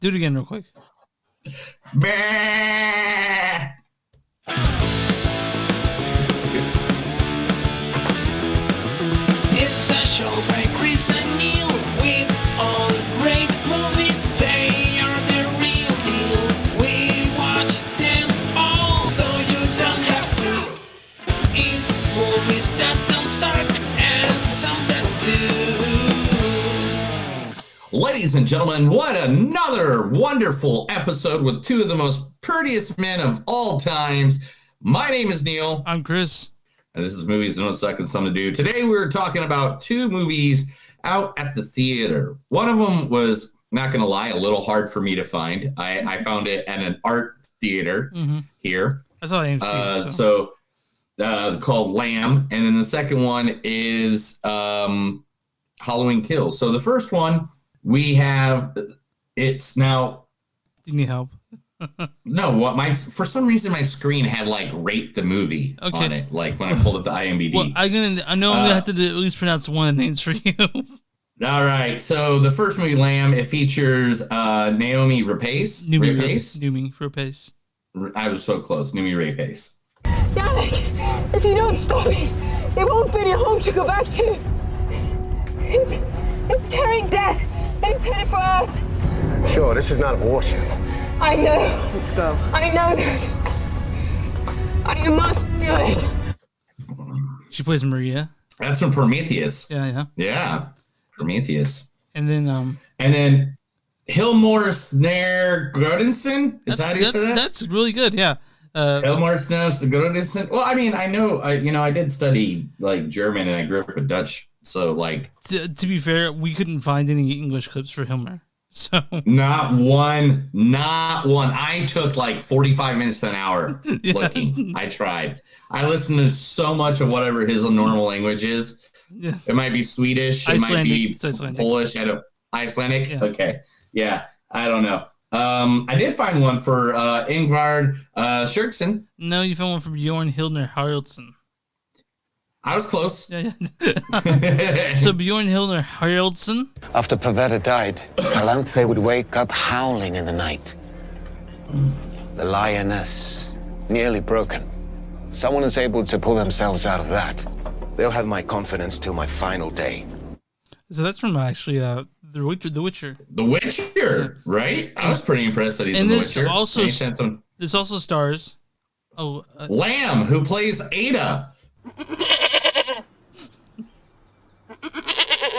Do it again real quick. Bah! It's a show by Chris and Neil with all great movies. They are the real deal. We watch them all, so you don't have to. It's movies that don't suck and some that do. Ladies and gentlemen, what another wonderful episode with two of the most prettiest men of all times. My name is Neil. I'm Chris. And this is Movies That Don't Suck and Something to Do. Today we're talking about two movies out at the theater. One of them was, not going to lie, a little hard for me to find. I found it at an art theater here. I saw AMC. Called Lamb. And then the second one is Halloween Kills. So the first one we have, it's now... Do you need help? No, for some reason my screen had like rate the movie on it, like when I pulled up the IMDb. Well, I know I'm gonna have to at least pronounce one of the names for you. All right, so the first movie, Lamb, it features Naomi Rapace. Noomi Rapace. I was so close. Noomi Rapace. Yannick, if you don't stop it, there won't be any home to go back to. It's carrying death, and it's headed for Earth. Sure, this is not a warship. I know. Let's go. I know that. And you must do it. She plays Maria. That's from Prometheus. Yeah. Prometheus. And then Hilmor Snare Grodinson. Is that how you say that? That's really good. Yeah. Hilmor Snare Grodinson. Well, I mean, I know. I did study like German, and I grew up with Dutch. So, like, to be fair, we couldn't find any English clips for Hilmer. So not one. I took like 45 minutes to an hour looking. I tried. I listened to so much of whatever his normal language is. Yeah. It might be Swedish. Icelandic. It might be Icelandic. Polish. Icelandic. Yeah. Okay. Yeah. I don't know. I did find one for Ingvar Sjurksen. No, you found one from Bjorn Hildner Haraldsson. I was close. Yeah. So Bjorn Hildner Haraldsson. After Pavetta died, Calanthe would wake up howling in the night. The lioness, nearly broken. Someone is able to pull themselves out of that. They'll have my confidence till my final day. So that's from actually The Witcher. The Witcher, right? I was pretty impressed that he's in The Witcher. This also stars Lamb, who plays Ada.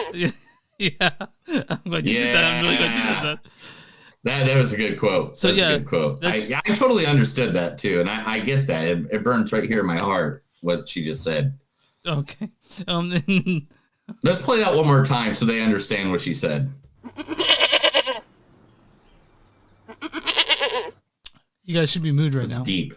Yeah. I'm glad you did that. I'm really glad you did that. That was a good quote. So, That's a good quote. I totally understood that too, and I get that. It burns right here in my heart what she just said. Okay. Let's play that one more time so they understand what she said. You guys should be moved right now. That's deep.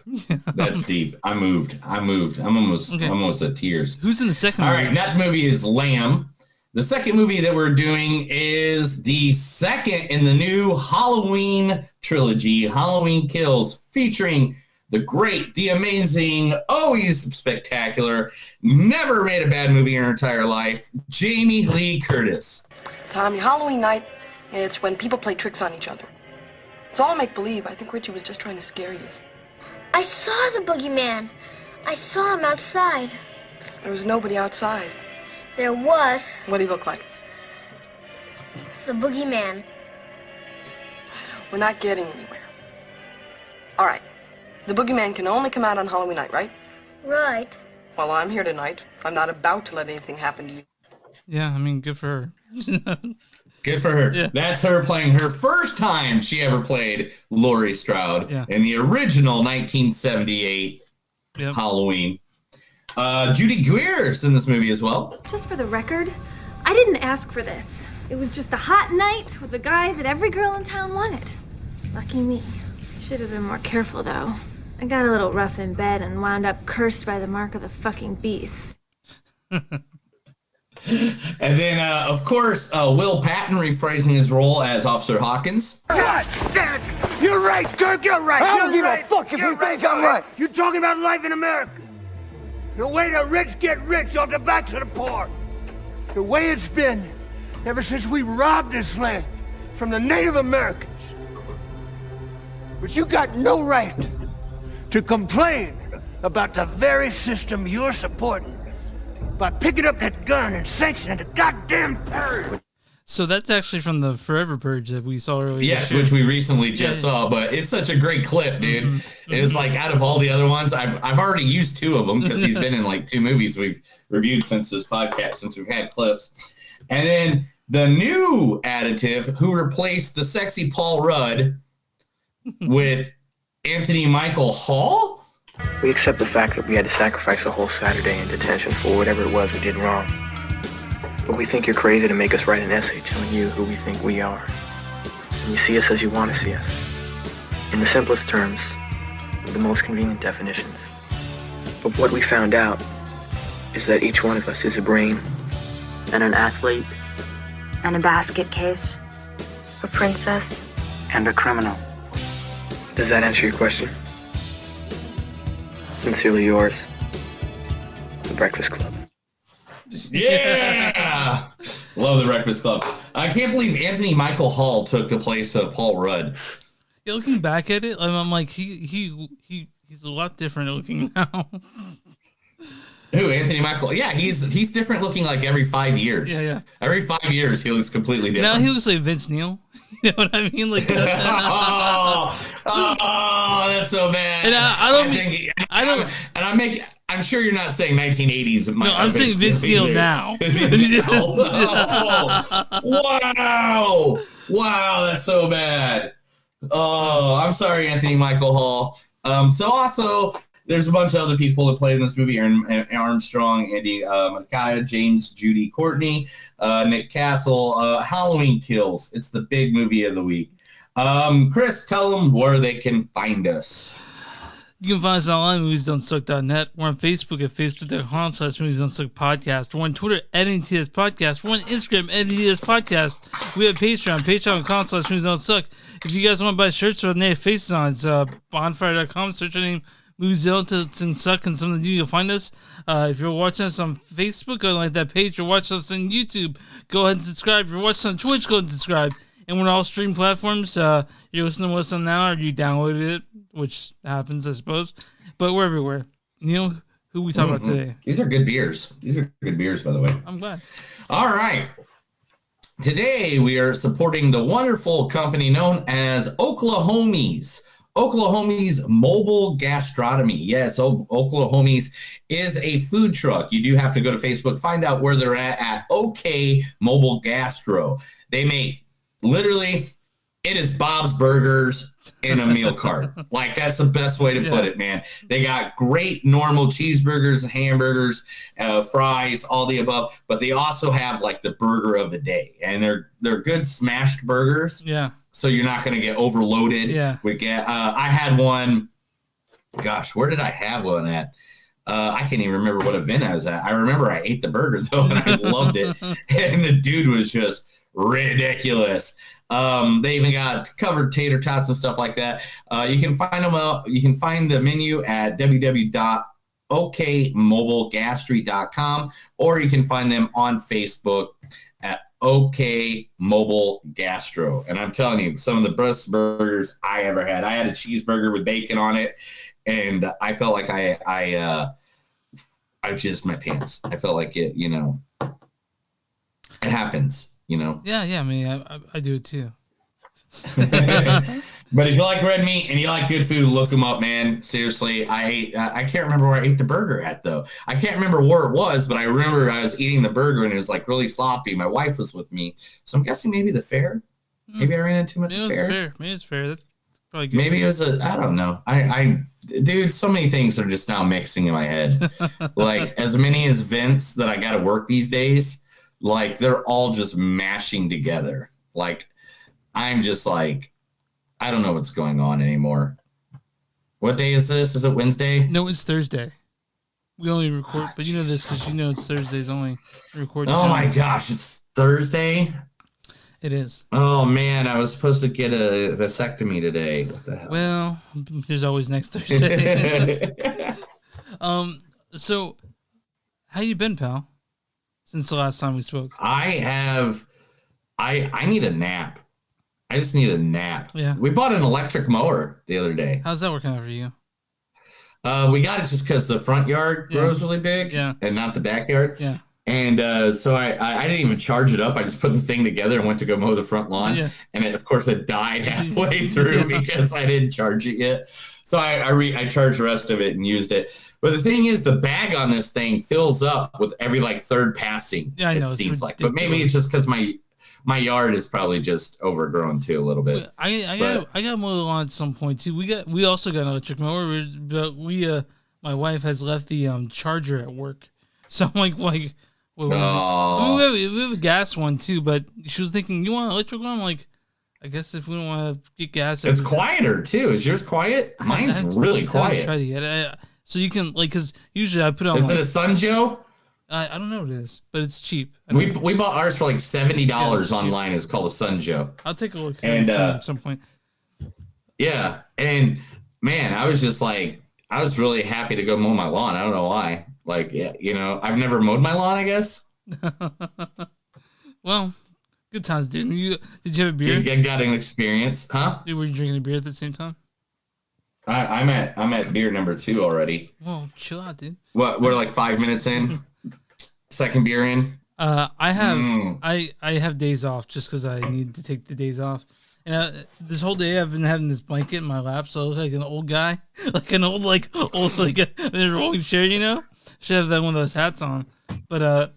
That's deep. I'm moved. I'm almost at tears. Who's in the second All movie? right, that movie is Lamb. The second movie that we're doing is the second in the new Halloween trilogy, Halloween Kills, featuring the great, the amazing, always spectacular, never made a bad movie in her entire life, Jamie Lee Curtis. Tommy, Halloween night, it's when people play tricks on each other. It's all make-believe. I think Richie was just trying to scare you. I saw the boogeyman. I saw him outside. There was nobody outside. There was. What'd he look like? The boogeyman. We're not getting anywhere. All right. The boogeyman can only come out on Halloween night, right? Right. Well, I'm here tonight. I'm not about to let anything happen to you. Yeah, I mean, good for her. Good for her. Yeah. That's her playing her first time she ever played Laurie Strode in the original 1978 Halloween. Judy Greer's in this movie as well. Just for the record, I didn't ask for this. It was just a hot night with a guy that every girl in town wanted. Lucky me. Should have been more careful, though. I got a little rough in bed and wound up cursed by the mark of the fucking beast. And then, of course, Will Patton rephrasing his role as Officer Hawkins. God damn it! You're right, Kirk, you're right. I don't give a fuck if you think I'm right. You're talking about life in America. The way the rich get rich off the backs of the poor. The way it's been ever since we robbed this land from the Native Americans. But you got no right to complain about the very system you're supporting by picking up that gun and sanctioning the goddamn purge. So that's actually from the Forever Purge that we saw earlier. Yes, which we recently just saw, but it's such a great clip, dude. It's like out of all the other ones, I've already used 2 of them because he's been in like 2 movies we've reviewed since this podcast, since we've had clips. And then the new additive who replaced the sexy Paul Rudd with Anthony Michael Hall. We accept the fact that we had to sacrifice a whole Saturday in detention for whatever it was we did wrong. But we think you're crazy to make us write an essay telling you who we think we are. And you see us as you want to see us. In the simplest terms, with the most convenient definitions. But what we found out is that each one of us is a brain, and an athlete, and a basket case, A princess. and a criminal. Does that answer your question? Sincerely yours, The Breakfast Club. Yeah! Love the Breakfast Club. I can't believe Anthony Michael Hall took the place of Paul Rudd. Yeah, looking back at it, I'm like, he's a lot different looking now. Who, Anthony Michael? Yeah, he's different looking like every 5 years. Yeah. Every 5 years, he looks completely different. Now he looks like Vince Neil. You know what I mean? Like, that's so bad. And I'm sure you're not saying 1980s. No, I'm saying Vince Neil now. Wow, that's so bad. Oh, I'm sorry, Anthony Michael Hall. So also, there's a bunch of other people that played in this movie: Aaron Armstrong, Andy Micaiah, James Judy Courtney, Nick Castle. Halloween Kills. It's the big movie of the week. Chris, tell them where they can find us. You can find us online at moviesdon'tsuck.net. We're on Facebook at facebook.com/moviesdon'tsuck podcast. We're on Twitter at NTS Podcast. We're on Instagram at NTS Podcast. We have Patreon, patreon.com/moviesdon'tsuck. If you guys want to buy shirts with their faces on, it's bonfire.com. Search our name, Movies Don't Suck, and something new, you'll find us. If you're watching us on Facebook, go like that page. Or watch us on YouTube, go ahead and subscribe. If you're watching on Twitch, go ahead and subscribe. And we're on all stream platforms. You're listening to us on now, or you downloaded it, which happens, I suppose. But we're everywhere. Neil, who we talking about today? These are good beers. These are good beers, by the way. I'm glad. All right. Today, we are supporting the wonderful company known as Oklahomies. Oklahomies Mobile Gastronomy. Yes, Oklahomies is a food truck. You do have to go to Facebook, find out where they're at OK Mobile Gastro. They make, literally, it is Bob's Burgers in a meal cart. Like, that's the best way to put it, man. They got great normal cheeseburgers, hamburgers, fries, all the above, but they also have like the burger of the day, and they're good smashed burgers. Yeah. So you're not going to get overloaded. Yeah. I had one. Gosh, where did I have one at? I can't even remember what event I was at. I remember I ate the burger though, and I loved it. And the dude was just ridiculous. They even got covered tater tots and stuff like that. You can find them out. You can find the menu at www.okmobilegastry.com, or you can find them on Facebook at OK Mobile Gastro. And I'm telling you, some of the best burgers I ever had. I had a cheeseburger with bacon on it, and I felt like I jizzed my pants. I felt like it, it happens. Yeah, I mean, I do it too. But if you like red meat and you like good food, look them up, man. Seriously, I can't remember where I ate the burger at, though. I can't remember where it was, but I remember I was eating the burger and it was like really sloppy. My wife was with me, so I'm guessing maybe the fair. Maybe I ran into too much fair. Maybe it's fair. That's probably good. Maybe it was I don't know. Dude, so many things are just now mixing in my head. Like, as many events that I got to work these days, like, they're all just mashing together. Like, I'm just like, I don't know what's going on anymore. What day is this? Is it Wednesday? No, it's Thursday. We only record, but you know this because you know it's Thursdays only. Record. Oh my gosh, it's Thursday? It is. Oh man, I was supposed to get a vasectomy today. What the hell? Well, there's always next Thursday. So, how you been, pal? Since the last time we spoke. I need a nap. I just need a nap. Yeah. We bought an electric mower the other day. How's that working out for you? We got it just because the front yard grows really big, and not the backyard. Yeah. And so I didn't even charge it up. I just put the thing together and went to go mow the front lawn. Yeah. And of course, it died halfway through because I didn't charge it yet. So I charged the rest of it and used it. But the thing is, the bag on this thing fills up with every like third passing. Yeah, I know. It seems like, but maybe it's just because my yard is probably just overgrown too a little bit. I got mow the lawn at some point too. We also got an electric mower, but my wife has left the charger at work, so I'm like well, I mean, we have a gas one too, but she was thinking, you want an electric one? I'm like, I guess if we don't want to get gas, it's quieter too. Is yours quiet? Mine's really quiet. Try to get it. So you can because usually I put on. Is it a Sunjo? I don't know what it is, but it's cheap. We bought ours for like $70 online. It's called a Sunjo. I'll take a look at some point. Yeah, and man, I was just like, I was really happy to go mow my lawn. I don't know why. Like, I've never mowed my lawn, I guess. Well, good times, dude. Did you have a beer? You got an experience, huh? Were you drinking a beer at the same time? I'm at beer number 2 already. Well, chill out, dude. What? We're like 5 minutes in. Second beer in. I have days off just because I need to take the days off. And this whole day I've been having this blanket in my lap, so I look like an old guy, like an old in a rolling chair, Should have one of those hats on, but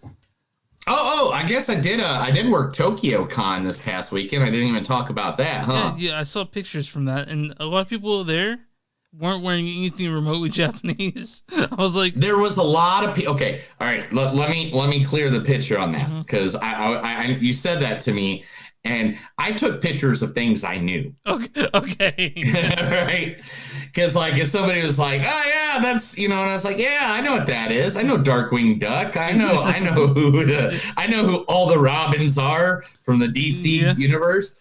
I guess I did work Tokyo Con this past weekend. I didn't even talk about that, huh? Yeah, I saw pictures from that, and a lot of people there weren't wearing anything remotely Japanese. I was like, there was a lot of people. Okay, all right. Let me clear the picture on that because I you said that to me, and I took pictures of things I knew. Okay. Right? Because like if somebody was like, oh yeah, that's and I was like, yeah, I know what that is. I know Darkwing Duck. I know who all the Robins are from the DC universe.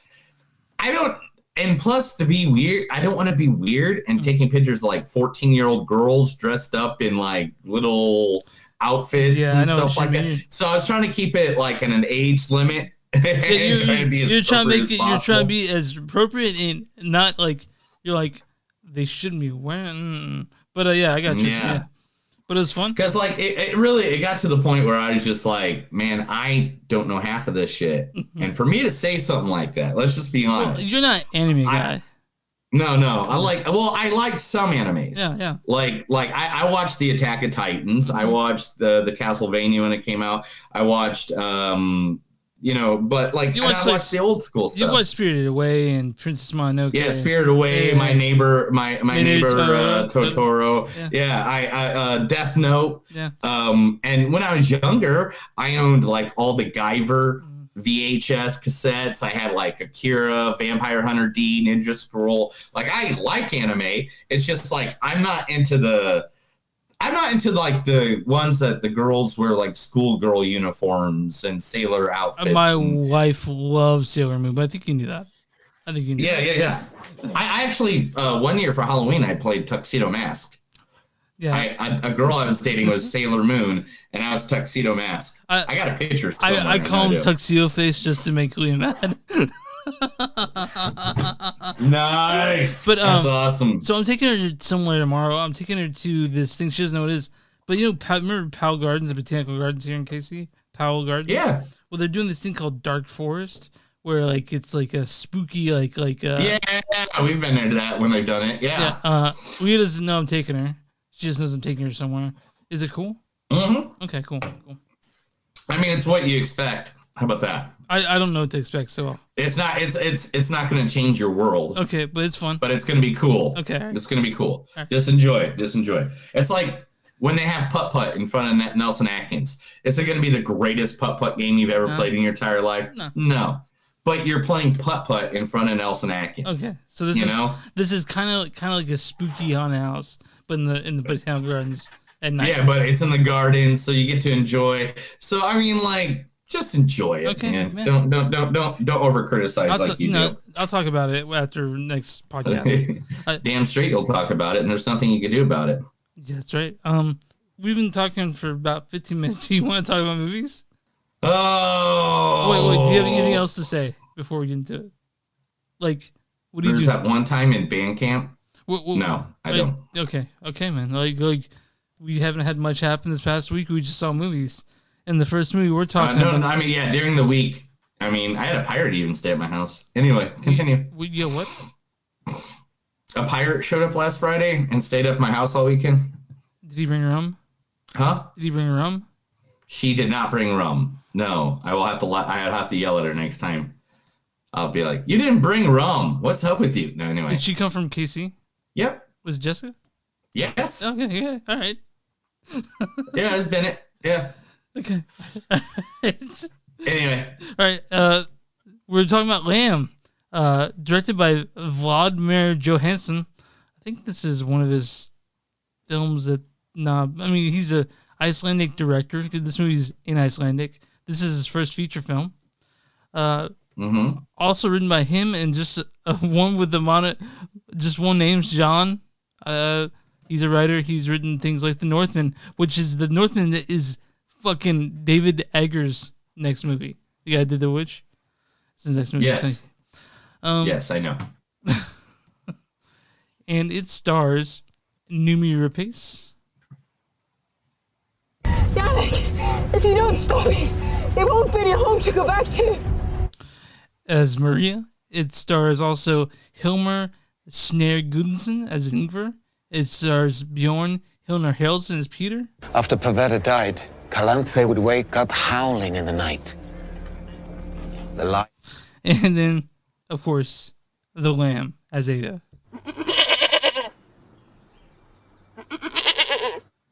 And plus, to be weird, I don't want to be weird and taking pictures of like 14-year-old girls dressed up in like little outfits and stuff like that. So I was trying to keep it like in an age limit. You're trying to be as appropriate and not like you're like they shouldn't be wearing. But yeah, I got you. Yeah. But it was fun because like it got to the point where I was just like, man, I don't know half of this shit, and for me to say something like that, let's just be honest. Well, you're not an anime guy. No, I like some animes. Yeah. Like I watched the Attack of Titans. I watched the Castlevania when it came out. I watched but like I watched the old school stuff. You watched Spirited Away and Princess Mononoke. Yeah, Spirited Away, my neighbor Totoro. Yeah, I Death Note. Yeah. And when I was younger, I owned like all the Guyver VHS cassettes. I had like Akira, Vampire Hunter D, Ninja Scroll. Like I like anime. It's just like I'm not into like the ones that the girls wear like schoolgirl uniforms and sailor outfits. My wife loves Sailor Moon, but I think you knew that. Yeah. I actually 1 year for Halloween I played Tuxedo Mask. Yeah. A girl I was dating was Sailor Moon, and I was Tuxedo Mask. I got a picture. I call him Tuxedo Face just to make Liam mad. Nice. But that's awesome. So I'm taking her somewhere tomorrow. I'm taking her to this thing. She doesn't know what it is. But remember Powell Gardens, the botanical gardens here in KC? Powell Gardens? Yeah. Well, they're doing this thing called Dark Forest, where like it's like a spooky yeah, we've been into that when they've done it. Yeah. Leah doesn't know I'm taking her. She just knows I'm taking her somewhere. Is it cool? Mm-hmm. Okay, cool. I mean, it's what you expect. How about that? I don't know what to expect, so it's not going to change your world. Okay, but it's fun. But it's going to be cool. Okay, it's going to be cool. Right. Just enjoy it. It's like when they have putt-putt in front of Nelson Atkins. Is it going to be the greatest putt-putt game you've ever played in your entire life? No. But you're playing putt-putt in front of Nelson Atkins. Okay, so this is kind of like a spooky haunted house, but in the botanical gardens at night. Yeah, but it's in the gardens, so you get to enjoy. So I mean, like, just enjoy it. Okay, man. Don't over criticize like you do. I'll talk about it after next podcast. Damn straight, you'll talk about it, and there's nothing you can do about it. Yeah, that's right. We've been talking for about 15 minutes. Do you want to talk about movies? Oh, wait. Do you have anything else to say before we get into it? Like, what do you There's do? that one time in band camp. No, I don't. Okay, man. Like we haven't had much happen this past week. We just saw movies, and the first movie we're talking about. No, I mean, yeah, during the week. I mean, I had a pirate even stay at my house. Anyway, continue. Yeah, what? A pirate showed up last Friday and stayed at my house all weekend. Did he bring rum? Huh? Did he bring rum? She did not bring rum. No, I will have to. I have to yell at her next time. I'll be like, "You didn't bring rum. What's up with you?" No, anyway. Did she come from KC? Yep. Was it Jessica? Yes. Okay. Yeah. All right. Yeah, it's Bennett. Yeah. Okay. Anyway. All right. We're talking about Lamb, directed by Vladimir Johansson. I think this is one of his films that. I mean, he's a Icelandic director. This movie's in Icelandic. This is his first feature film. Also written by him and just one with the just one name's John. He's a writer. He's written things like The Northman, which is The Northman that is fucking David Eggers' next movie. The guy who did The Witch. It's his next movie. Yes. Yes, I know. And it stars Noomi Rapace. Yannick, if you don't stop it, there won't be any home to go back to. As Maria. It stars also Hilmar Snare Gudensson as Ingvar. It stars Bjorn Hilner Haraldson as Peter. After Pavetta died, Calanthe would wake up howling in the night. And then, of course, the Lamb as Ada.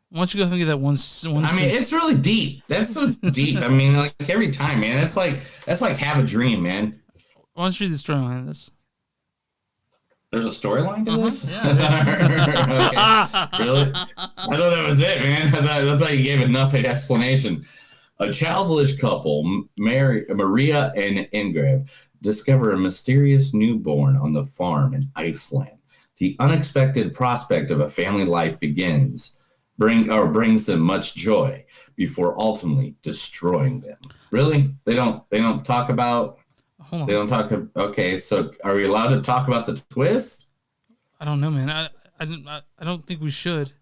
Why don't you go ahead and get that one I mean, it's really deep. That's so deep. I mean, like every time, man. That's like have a dream, man. Why don't you read the storyline of this? There's a storyline to this? Yeah, okay. Really? I thought that was it, man. I thought you gave enough explanation. A childless couple, Maria and Ingrid, discover a mysterious newborn on the farm in Iceland. The unexpected prospect of a family life brings them much joy before ultimately destroying them. Really? They don't talk about. Hold on. They don't talk. Okay, so are we allowed to talk about the twist? I don't know, man. I don't think we should.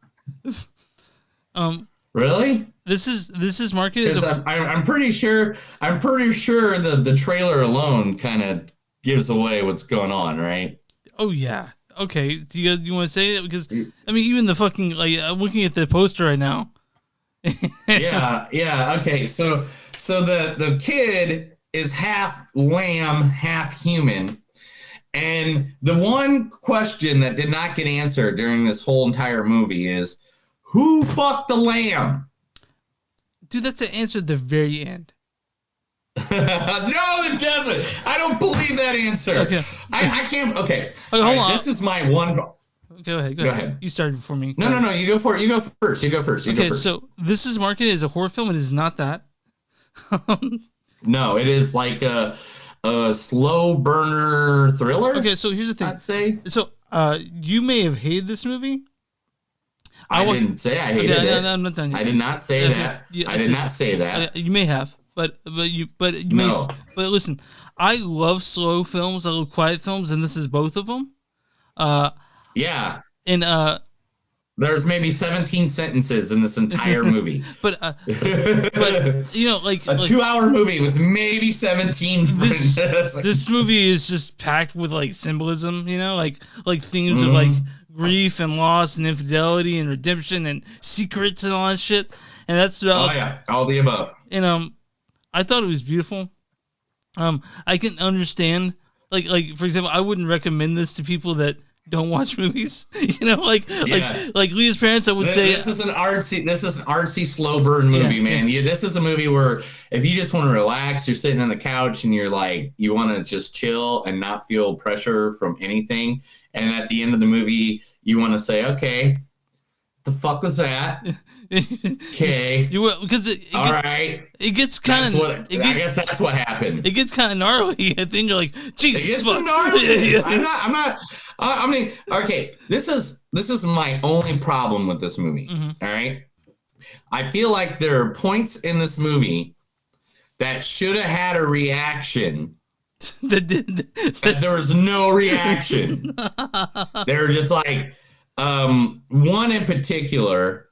Really? This is marketed as I'm pretty sure the trailer alone kind of gives away what's going on, right? Oh yeah. Okay. Do you want to say it? Because I mean, even the fucking I'm looking at the poster right now. Yeah. Okay. So the kid is half lamb, half human. And the one question that did not get answered during this whole entire movie is, who fucked the lamb? Dude, that's the answer at the very end. No, it doesn't. I don't believe that answer. Okay. I can't. Okay. Hold on. This is my one. Go ahead. You started before me. No. You go for it. You go first. Okay, so this is marketed as a horror film. It is not that. No, it is like a slow burner thriller. Okay, so here's the thing. I'd say. So you may have hated this movie. I didn't say I hated it. No, I'm not done yet. I did not say that. I did not say that. You may have, but you may. But listen, I love slow films. I love quiet films, and this is both of them. Yeah. And there's maybe 17 sentences in this entire movie. but you know, like a 2-hour movie with maybe 17. This movie is just packed with like symbolism. You know, like themes of like grief and loss and infidelity and redemption and secrets and all that shit. And that's all the above. And I thought it was beautiful. I can understand like for example, I wouldn't recommend this to people that don't watch movies. You know, like Leah's parents, I would say this is an artsy slow burn movie, man. Yeah. This is a movie where if you just want to relax, you're sitting on the couch and you're like, you want to just chill and not feel pressure from anything. And at the end of the movie, you want to say, okay, the fuck was that? Okay. Because it gets kind of. I guess that's what happened. It gets kind of gnarly. At the end, you're like, Jesus. It gets gnarly. I'm not. I mean, okay. This is my only problem with this movie. Mm-hmm. All right. I feel like there are points in this movie that should have had a reaction that there was no reaction. They were just like, one in particular,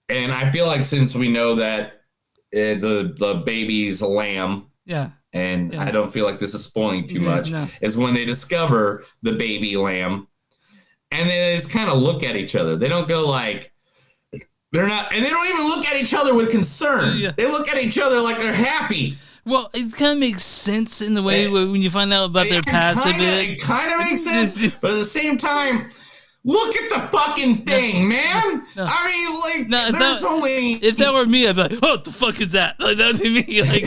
and I feel like since we know that the baby's a lamb, and I don't feel like this is spoiling too much, is when they discover the baby lamb, and they just kind of look at each other. They don't go like, they're not, and they don't even look at each other with concern. They look at each other like they're happy. Well, it kind of makes sense in the way when you find out about their past a bit. It kind of makes sense, but at the same time, look at the fucking thing, man. I mean, like, there's only... If that were me, I'd be like, oh, what the fuck is that? Like, that would be me. Like,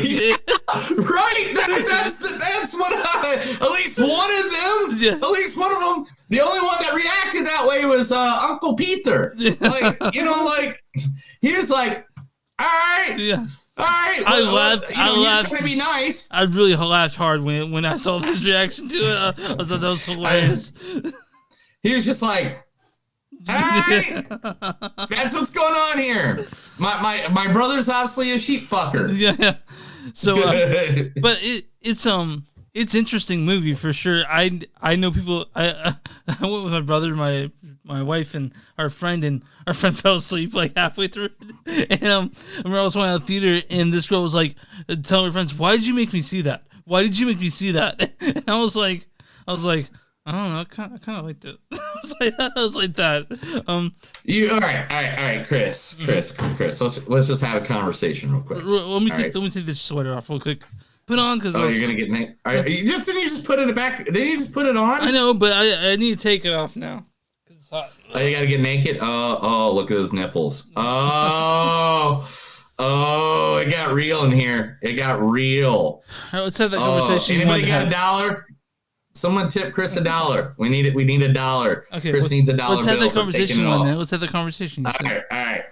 right? That's what at least one of them, at least one of them, the only one that reacted that way was Uncle Peter. Like, you know, like, he was like, all right. Yeah. All right, I laughed. I laughed. Trying to be nice. I really laughed hard when I saw this reaction to it. I thought that was hilarious. He was just like, "All right, that's what's going on here." My brother's obviously a sheep fucker. Yeah. So, but it's interesting movie for sure. I know people. I went with my brother, my wife, and our friend fell asleep like halfway through it. And I remember I was going out of the theater, and this girl was like telling her friends, "Why did you make me see that? Why did you make me see that?" And I was like, I don't know, I kind of liked it. I was like that. You all right, Chris. Let's just have a conversation real quick. Let me take this sweater off real quick. Put on because you're gonna get naked. Didn't you just put it back? Didn't you just put it on? I know, but I need to take it off now because it's hot. Oh, you gotta get naked. Oh, look at those nipples. Oh, it got real in here. It got real. All right, let's have that conversation. Anybody got $1? Someone tip Chris $1. We need it. We need $1. Okay, Chris needs $1 bill. Let's have that conversation, man. Let's have the conversation. All right.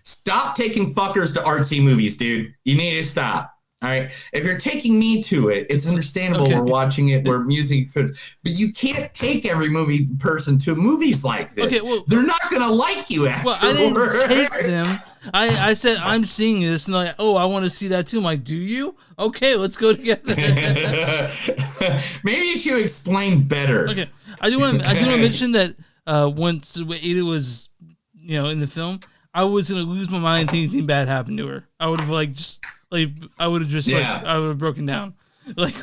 Stop taking fuckers to artsy movies, dude. You need to stop. All right. If you're taking me to it, it's understandable. Okay. We're watching it. We're music, but you can't take every movie person to movies like this. Okay, well, they're not gonna like you afterwards. Well, I didn't take them. I said I'm seeing this, and they're like, oh, I want to see that too. I'm like, do you? Okay, let's go together. Maybe you should explain better. Okay, I do want to mention that once Ada was, in the film, I was gonna lose my mind thinking anything bad happened to her. I would have I would have broken down. Like.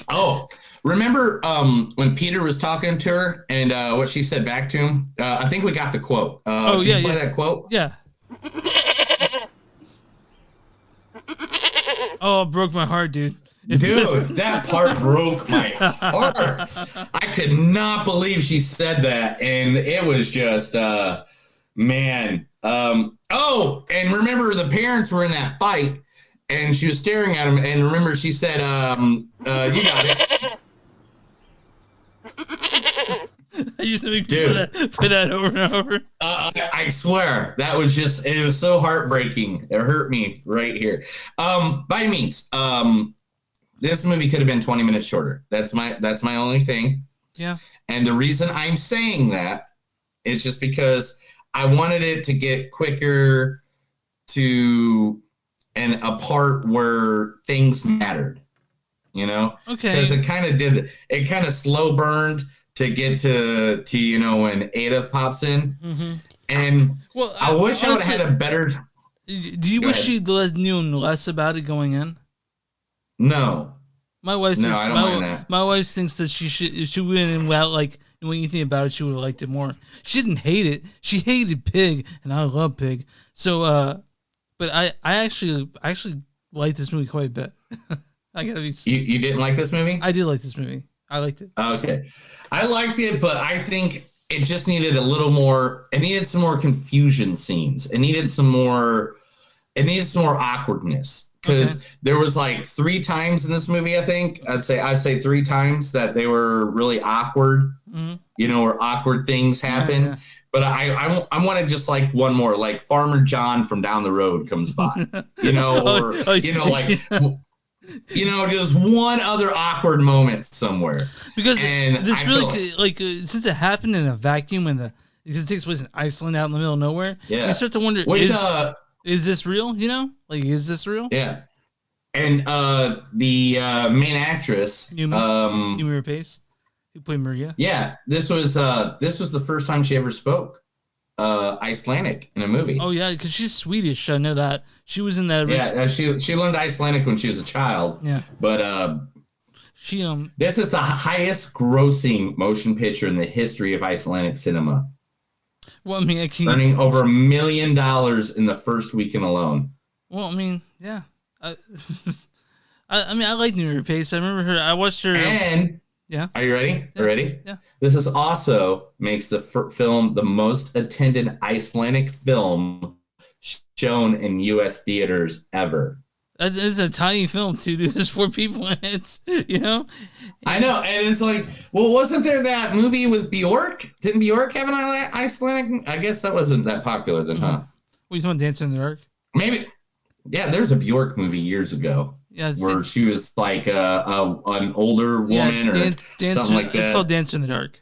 Oh, remember when Peter was talking to her and what she said back to him? I think we got the quote. Can you play that quote? Yeah. Oh, it broke my heart, dude. Dude, that part broke my heart. I could not believe she said that, and it was just, man. Oh, and remember the parents were in that fight. And she was staring at him, and remember, she said, you got it. I used to make play that over and over. I swear, it was so heartbreaking. It hurt me right here. By means, this movie could have been 20 minutes shorter. That's my only thing. Yeah. And the reason I'm saying that is just because I wanted it to get quicker to... and a part where things mattered, Okay. Because it kind of slow burned to get to when Ada pops in. Mm-hmm. And I wish I would have had a better. Do you wish you knew less about it going in? No. My wife. No, I don't mind that. My wife thinks that she went in without when you think about it, she would have liked it more. She didn't hate it. She hated Pig, and I love Pig. So. But I actually like this movie quite a bit. I gotta be. You didn't like this movie? I did like this movie. I liked it. Okay, I liked it, but I think it just needed a little more. It needed some more confusion scenes. It needed some more awkwardness because there was like 3 times in this movie. I think I'd say 3 times that they were really awkward. Mm-hmm. Where awkward things happen. Yeah. But I want to just like one more, like Farmer John from down the road comes by, just one other awkward moment somewhere. Because this since it happened in a vacuum because it takes place in Iceland out in the middle of nowhere, you start to wonder, is this real? Is this real? Yeah. And the main actress, Yumi Rapace, who played Maria. Yeah, this was the first time she ever spoke Icelandic in a movie. Oh yeah, because she's Swedish. I know that. She was in that. Yeah, she learned Icelandic when she was a child. Yeah, but she this is the highest grossing motion picture in the history of Icelandic cinema. Well, I mean, earning over $1 million in the first weekend alone. Well, I mean, yeah. I mean, I like Yumi Rapace. I remember her. I watched her. And yeah, are you ready? Yeah. Ready? Yeah. This is also makes the film the most attended Icelandic film shown in U.S. theaters ever. It's a tiny film too. There's 4 people in it. You know. I know, and it's like, well, wasn't there that movie with Bjork? Didn't Bjork have an Icelandic? I guess that wasn't that popular then, huh? We just want Dancer in the Dark. Maybe. Yeah, there's a Bjork movie years ago. Yeah, where she was like an older woman or something like that. It's called Dancer in the Dark.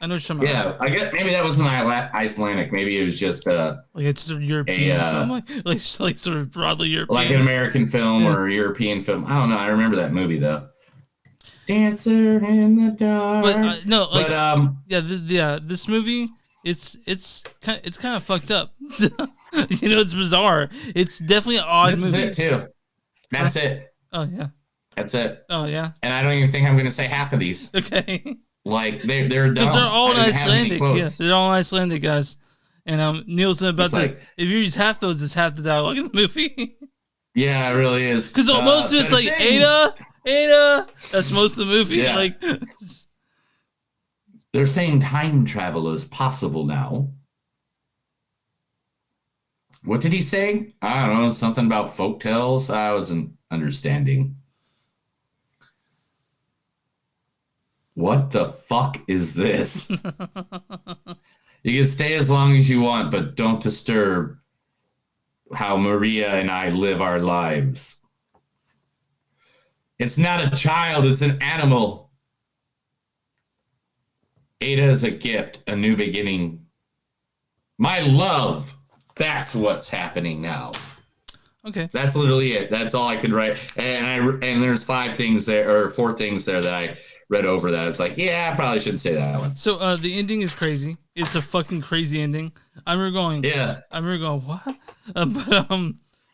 I know what you're talking about. Yeah, I guess maybe that wasn't Icelandic. Maybe it was just like it's a European film, like sort of broadly European, like an American film or a European film. I don't know. I remember that movie though. Dancer in the Dark. But no, like, this movie, it's kind of fucked up. You know, it's bizarre. It's definitely an odd movie. This is it too. That's it. Oh yeah. That's it. Oh yeah. And I don't even think I'm going to say half of these. Okay. Like they're dumb. Because they're all Icelandic. Yeah, Quotes. they're all Icelandic guys. And Neil's about It's to. like- If you use half those, it's half the dialogue in the movie. Yeah, it really is. Because most of it's like Ada. That's most of the movie. Yeah. Like they're saying time travel is possible now. What did he say? I don't know, something about folktales. I wasn't understanding. What the fuck is this? You can stay as long as you want, but don't disturb how Maria and I live our lives. It's not a child, it's an animal. Ada is a gift, a new beginning. My love. That's what's happening now. Okay. That's literally it. That's all I could write. And there's 4 things there that I read over that. It's like, yeah, I probably shouldn't say that one. So the ending is crazy. It's a fucking crazy ending. I remember going, what?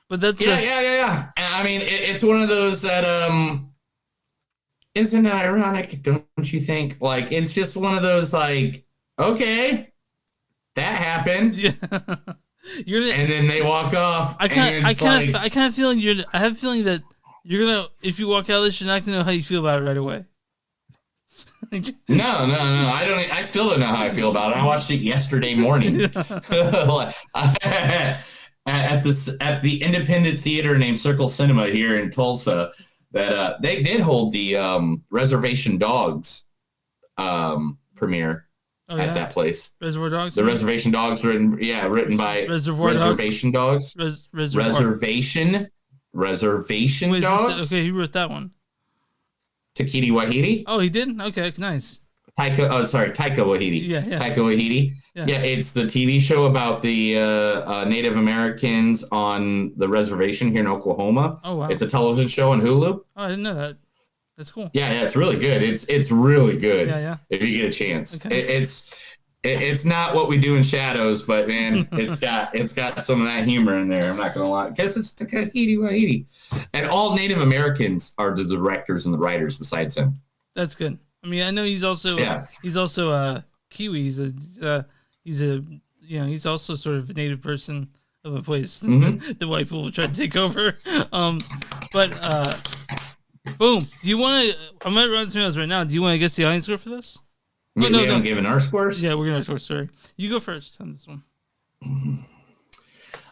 But that's yeah. And I mean, it's one of those that isn't it ironic? Don't you think? Like, it's just one of those like, okay, that happened. Yeah. And then they walk off. I have a feeling that you're gonna, if you walk out of this, you're not gonna know how you feel about it right away. No. I still don't know how I feel about it. I watched it yesterday morning. at the independent theater named Circle Cinema here in Tulsa. That they did hold the Reservation Dogs premiere. At that place. Reservoir Dogs? The Reservation Dogs written by Reservation Dogs. Reservation Dogs. Okay, he wrote that one. Taika Waititi. Oh, he did? Okay, nice. Taika Waititi. Yeah. Taika Waititi. Yeah, it's the TV show about the Native Americans on the reservation here in Oklahoma. Oh, wow. It's a television show on Hulu. Oh, I didn't know that. That's cool. Yeah, it's really good. It's really good. Yeah. If you get a chance, okay. It's not What We Do in Shadows, but man, it's got some of that humor in there. I'm not gonna lie, because it's Taika Waititi, and all Native Americans are the directors and the writers besides him. That's good. I mean, I know he's also Kiwi. He's also sort of a native person of a place the white people try to take over. Boom. Do you want to? I'm going to run some emails right now. Do you want to guess the audience score for this? We haven't given our scores? Yeah, we're going to score. Sorry. You go first on this one. I'm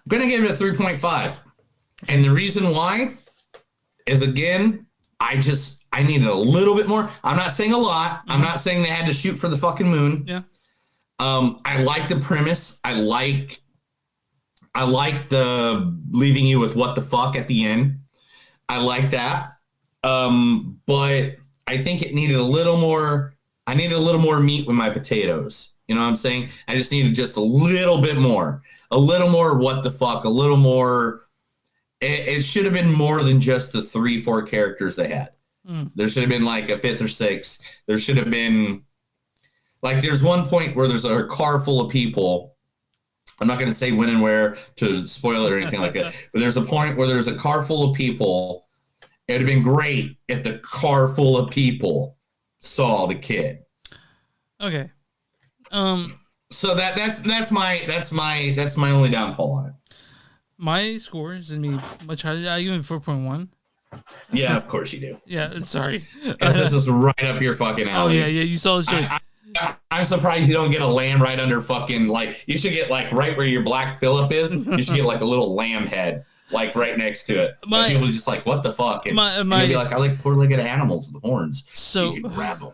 going to give it a 3.5. And the reason why is, again, I needed a little bit more. I'm not saying a lot. I'm not saying they had to shoot for the fucking moon. Yeah. I like the premise. I like the leaving you with what the fuck at the end. I like that. But I think it needed a little more. I needed a little more meat with my potatoes. You know what I'm saying? I just needed just a little bit more. A little more what the fuck. A little more. it should have been more than just the 3-4 characters they had. There should have been like a 5th or 6th. There should have been like there's one point where there's a car full of people. I'm not going to say when and where to spoil it or anything like that. But there's a point where there's a car full of people. It would have been great if the car full of people saw the kid. Okay. So that's my only downfall on it. My score is gonna be much higher. I give it 4.1. Yeah, of course you do. Yeah, sorry. Because this is right up your fucking alley. Oh yeah, you saw this joke. I'm surprised you don't get a lamb right under fucking like. You should get like right where your Black Phillip is. You should get like a little lamb head like right next to it. And people are just like, what the fuck? And you'll be like, I like 4-legged animals with horns. So you can grab them.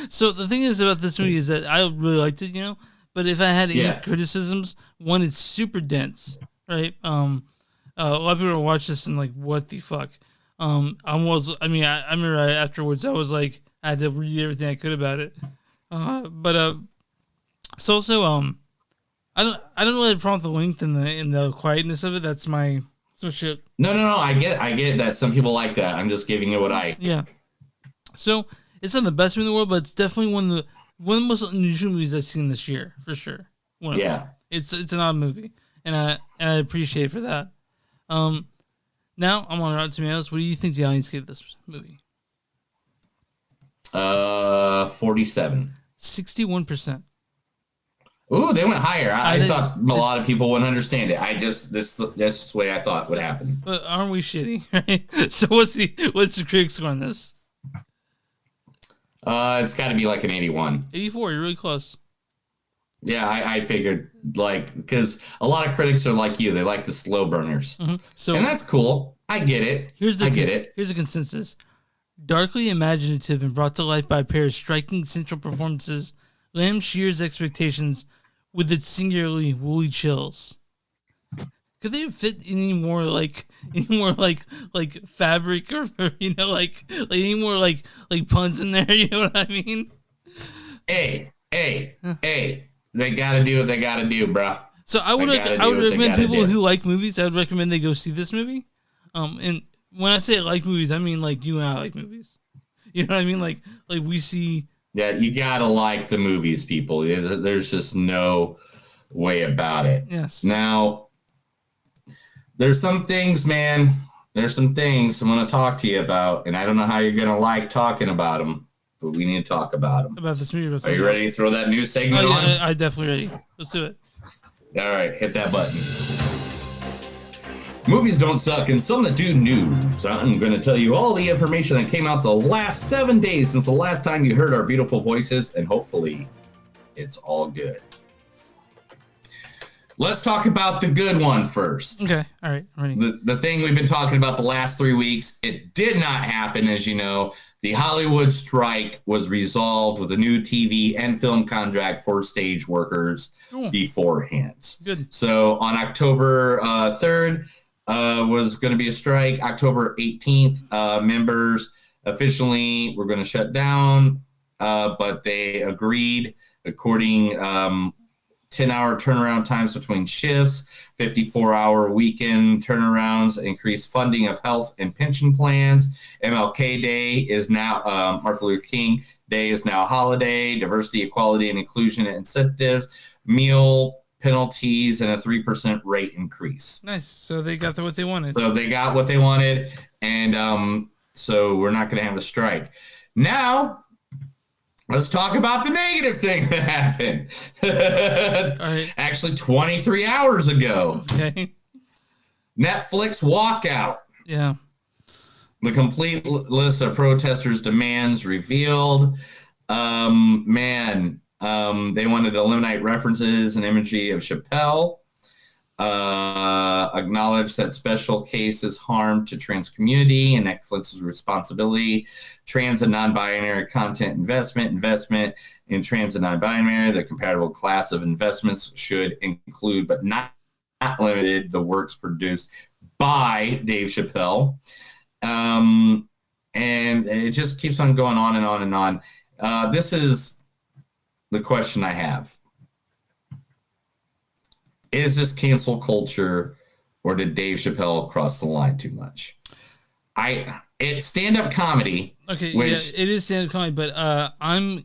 So the thing is about this movie is that I really liked it, But if I had any criticisms, one, it's super dense, right? A lot of people watch this and like, what the fuck? I remember afterwards I was like, I had to read everything I could about it. But it's also I don't really have a problem with the length and the quietness of it. That's my shit. No. I get that some people like that. I'm just giving you what I. Yeah. So it's not the best movie in the world, but it's definitely one of the most unusual movies I've seen this year for sure. It's an odd movie, and I appreciate it for that. Now I'm on Rotten Tomatoes. What do you think the audience gave this movie? 47. 61%. Ooh, they went higher. I thought a lot of people wouldn't understand it. That's the way I thought would happen. But aren't we shitty? Right? So what's the critic score on this? It's got to be like an 81. 84. You're really close. Yeah, I figured because a lot of critics are like you. They like the slow burners. Mm-hmm. So, and that's cool. I get it. Here's the consensus. Darkly imaginative and brought to life by a pair of striking central performances, Lamb shears expectations with its singularly woolly chills. Could they fit any more like fabric or like any more like puns in there? You know what I mean? Hey! They gotta do what they gotta do, bro. So I would recommend people who like movies. I would recommend they go see this movie. And when I say I like movies, I mean like you and I like movies. You know what I mean? Like we see. Yeah, you gotta like the movies, people. There's just no way about it. Yes. Now, there's some things, man. There's some things I'm gonna talk to you about, and I don't know how you're gonna like talking about them, but we need to talk about them. About this movie. Are you ready to throw that new segment on? I'm definitely ready. Let's do it. All right, hit that button. Movies don't suck, and some that do news. I'm going to tell you all the information that came out the last 7 days since the last time you heard our beautiful voices, and hopefully it's all good. Let's talk about the good one first. Okay, all right, I'm ready. The thing we've been talking about the last 3 weeks, it did not happen, as you know. The Hollywood strike was resolved with a new TV and film contract for stage workers beforehand. Good. So on October 3rd, was going to be a strike. October 18th, members officially were going to shut down, but they agreed according 10-hour turnaround times between shifts, 54-hour weekend turnarounds, increased funding of health and pension plans. MLK Day is now, Martin Luther King Day is now a holiday, diversity, equality, and inclusion incentives, meal penalties, and a 3% rate increase. Nice. So they got what they wanted. And so we're not going to have a strike. Now, let's talk about the negative thing that happened. All right. Actually, 23 hours ago. Okay. Netflix walkout. Yeah. The complete list of protesters' demands revealed. They wanted to eliminate references and imagery of Chappelle. Acknowledge that special cases harm to trans community and Netflix's responsibility. Trans and non-binary content investment in trans and non-binary. The compatible class of investments should include, but not limited, the works produced by Dave Chappelle. And it just keeps on going on and on and on. This is the question I have. Is this cancel culture or did Dave Chappelle cross the line too much? It's stand-up comedy. Okay, which, yeah, it is stand-up comedy, but I'm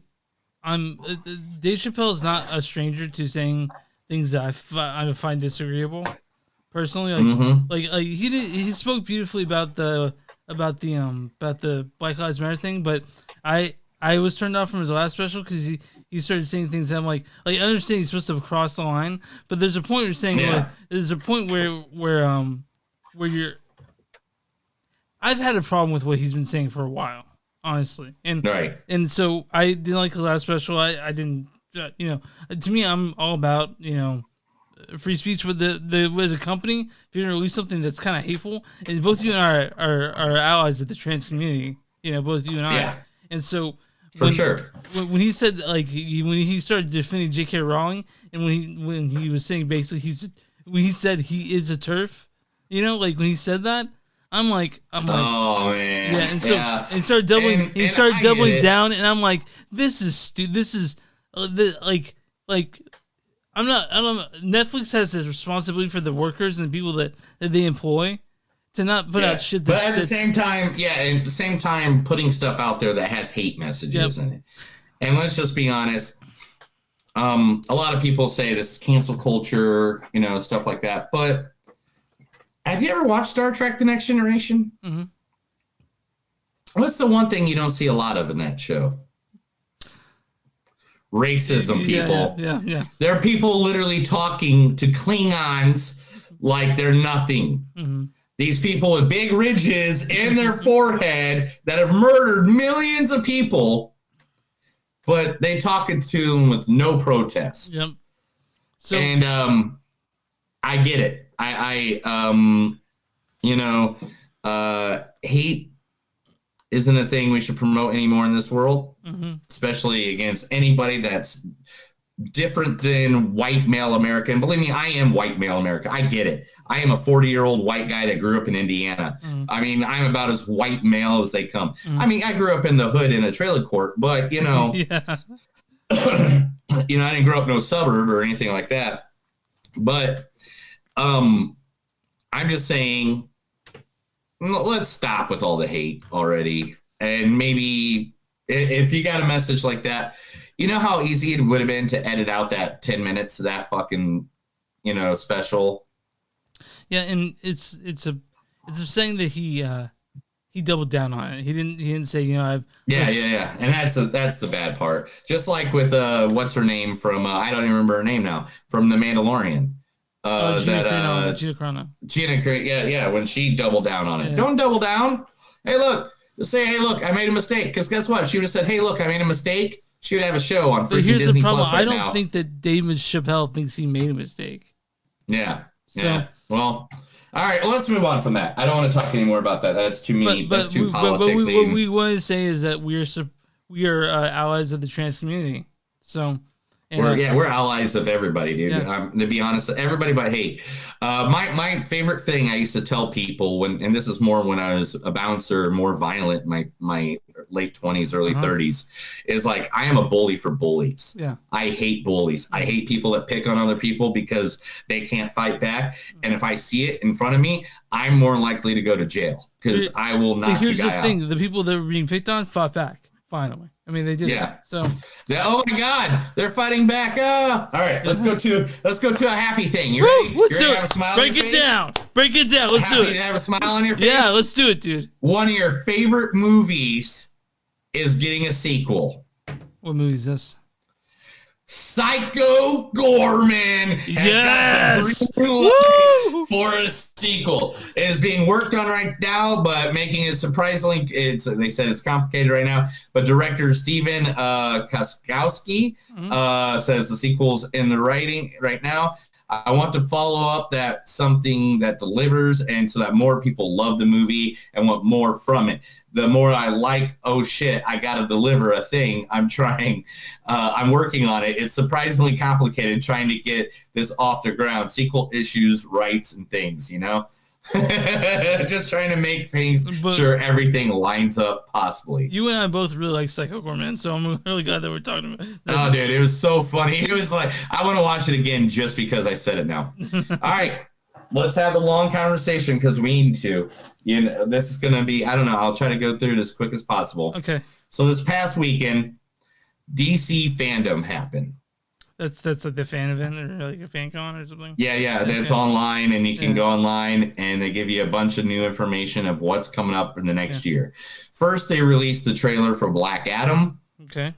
Dave Chappelle is not a stranger to saying things that I find disagreeable. Personally, like he spoke beautifully about the Black Lives Matter thing, but I was turned off from his last special because he started saying things that I'm like I understand he's supposed to cross the line, but there's a point where you're saying there's a point where you're. I've had a problem with what he's been saying for a while, honestly, and so I didn't like the last special. I didn't, to me, I'm all about free speech. But the as a company, if you're gonna release something that's kind of hateful, and both you and I are allies of the trans community, both you and I, and so when he said when he started defending J.K. Rowling, and when he was saying basically when he said he is a TERF, when he said that. I'm like, oh man, yeah, and so and he started doubling down, and I'm like, this is stupid. This is like I'm not. I don't. Netflix has this responsibility for the workers and the people that they employ to not put out shit. But at the same time, putting stuff out there that has hate messages in it. And let's just be honest. A lot of people say this is cancel culture, stuff like that, but. Have you ever watched Star Trek: The Next Generation? Mm-hmm. What's the one thing you don't see a lot of in that show? Racism, people. Yeah. There are people literally talking to Klingons like they're nothing. Mm-hmm. These people with big ridges in their forehead that have murdered millions of people, but they talking to them with no protest. Yep. So, and I get it. Hate isn't a thing we should promote anymore in this world, especially against anybody that's different than white male American. Believe me, I am white male American. I get it. I am a 40-year-old white guy that grew up in Indiana. I mean, I'm about as white male as they come. I mean, I grew up in the hood in a trailer court, but, I didn't grow up in no suburb or anything like that. But I'm just saying, let's stop with all the hate already. And maybe if you got a message like that, you know how easy it would have been to edit out that 10 minutes of that fucking, special. Yeah, and it's saying that he doubled down on it. He didn't say, I've Yeah. And that's the bad part. Just like with what's her name from I don't even remember her name now, from The Mandalorian. Gina Carano. Yeah, when she doubled down on it. Don't double down. Hey, look. Just say, hey, look, I made a mistake. Because guess what? If she would have said, hey, look, I made a mistake, she would have a show on freaking here's Disney the problem. Plus right I don't now. think that David Chappelle thinks he made a mistake. Yeah. Well, all right. Well, let's move on from that. I don't want to talk anymore about that. That's too me. That's too politic. What we want to say is that we are allies of the trans community. So. We're allies of everybody, dude. Yeah. To be honest, everybody but hate. My favorite thing I used to tell people and this is more when I was a bouncer, more violent, my late 20s, early 30s, is like I am a bully for bullies. Yeah. I hate bullies. I hate people that pick on other people because they can't fight back. And if I see it in front of me, I'm more likely to go to jail because I will not. Here's the thing: the people that were being picked on fought back. Finally. I mean, they did. Yeah. That, so. Oh my God, they're fighting back. All right, let's go to a happy thing. You ready? Let's you do ready it. to have a smile Break on your it face? down. Break it down. Let's do it. To have a smile on your face. Yeah, let's do it, dude. One of your favorite movies is getting a sequel. What movie is this? Psycho Gorman has got the green light for a sequel. It is being worked on right now, but making it surprisingly, they said it's complicated right now. But director Steven Koskowski says the sequel's in the writing right now. I want to follow up that something that delivers, and so that more people love the movie and want more from it. The more I like, oh shit, I got to deliver a thing. I'm trying. I'm working on it. It's surprisingly complicated trying to get this off the ground. Sequel issues, rights, and things, Just trying to make things sure everything lines up possibly. You and I both really like Psycho Gorman, so I'm really glad that we're talking about it. Oh, dude, it was so funny. It was like, I want to watch it again just because I said it now. All right. let's have a long conversation because we need to. You know, this is going to be, I don't know, I'll try to go through it as quick as possible. Okay. So this past weekend, DC fandom happened. That's like the fan event or like a fan con or something? Yeah. That's online, and you can go online, and they give you a bunch of new information of what's coming up in the next year. First, they released the trailer for Black Adam. Okay.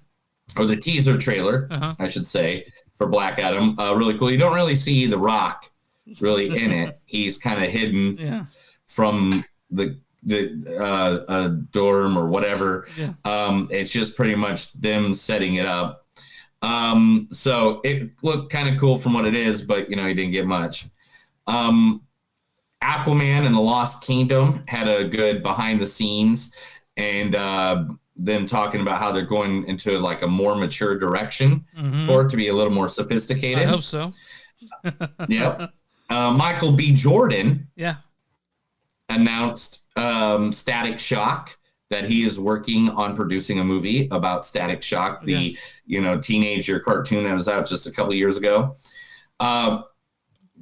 Or the teaser trailer, I should say, for Black Adam. Really cool. You don't really see The Rock really in it. He's kind of hidden from the dorm or whatever. Yeah. It's just pretty much them setting it up. So it looked kind of cool from what it is, but you didn't get much. Aquaman and the Lost Kingdom had a good behind the scenes, and them talking about how they're going into like a more mature direction for it to be a little more sophisticated. I hope so. Yep. Michael B. Jordan announced Static Shock, that he is working on producing a movie about Static Shock, the teenager cartoon that was out just a couple years ago.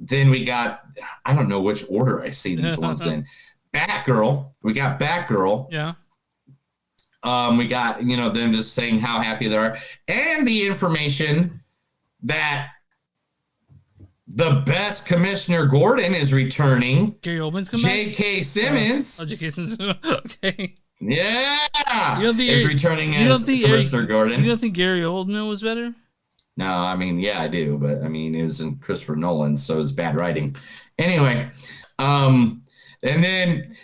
Then we got, I don't know which order I see these ones in. Batgirl. We got Batgirl. Yeah. We got, them just saying how happy they are. And the information that the best Commissioner Gordon is returning. Gary Oldman's coming back? J.K. Simmons. J.K. Simmons. Okay. Yeah. Is returning as Commissioner Gordon. You don't think Gary Oldman was better? No, I mean, yeah, I do. But, I mean, it was in Christopher Nolan, so it's bad writing. Anyway. And then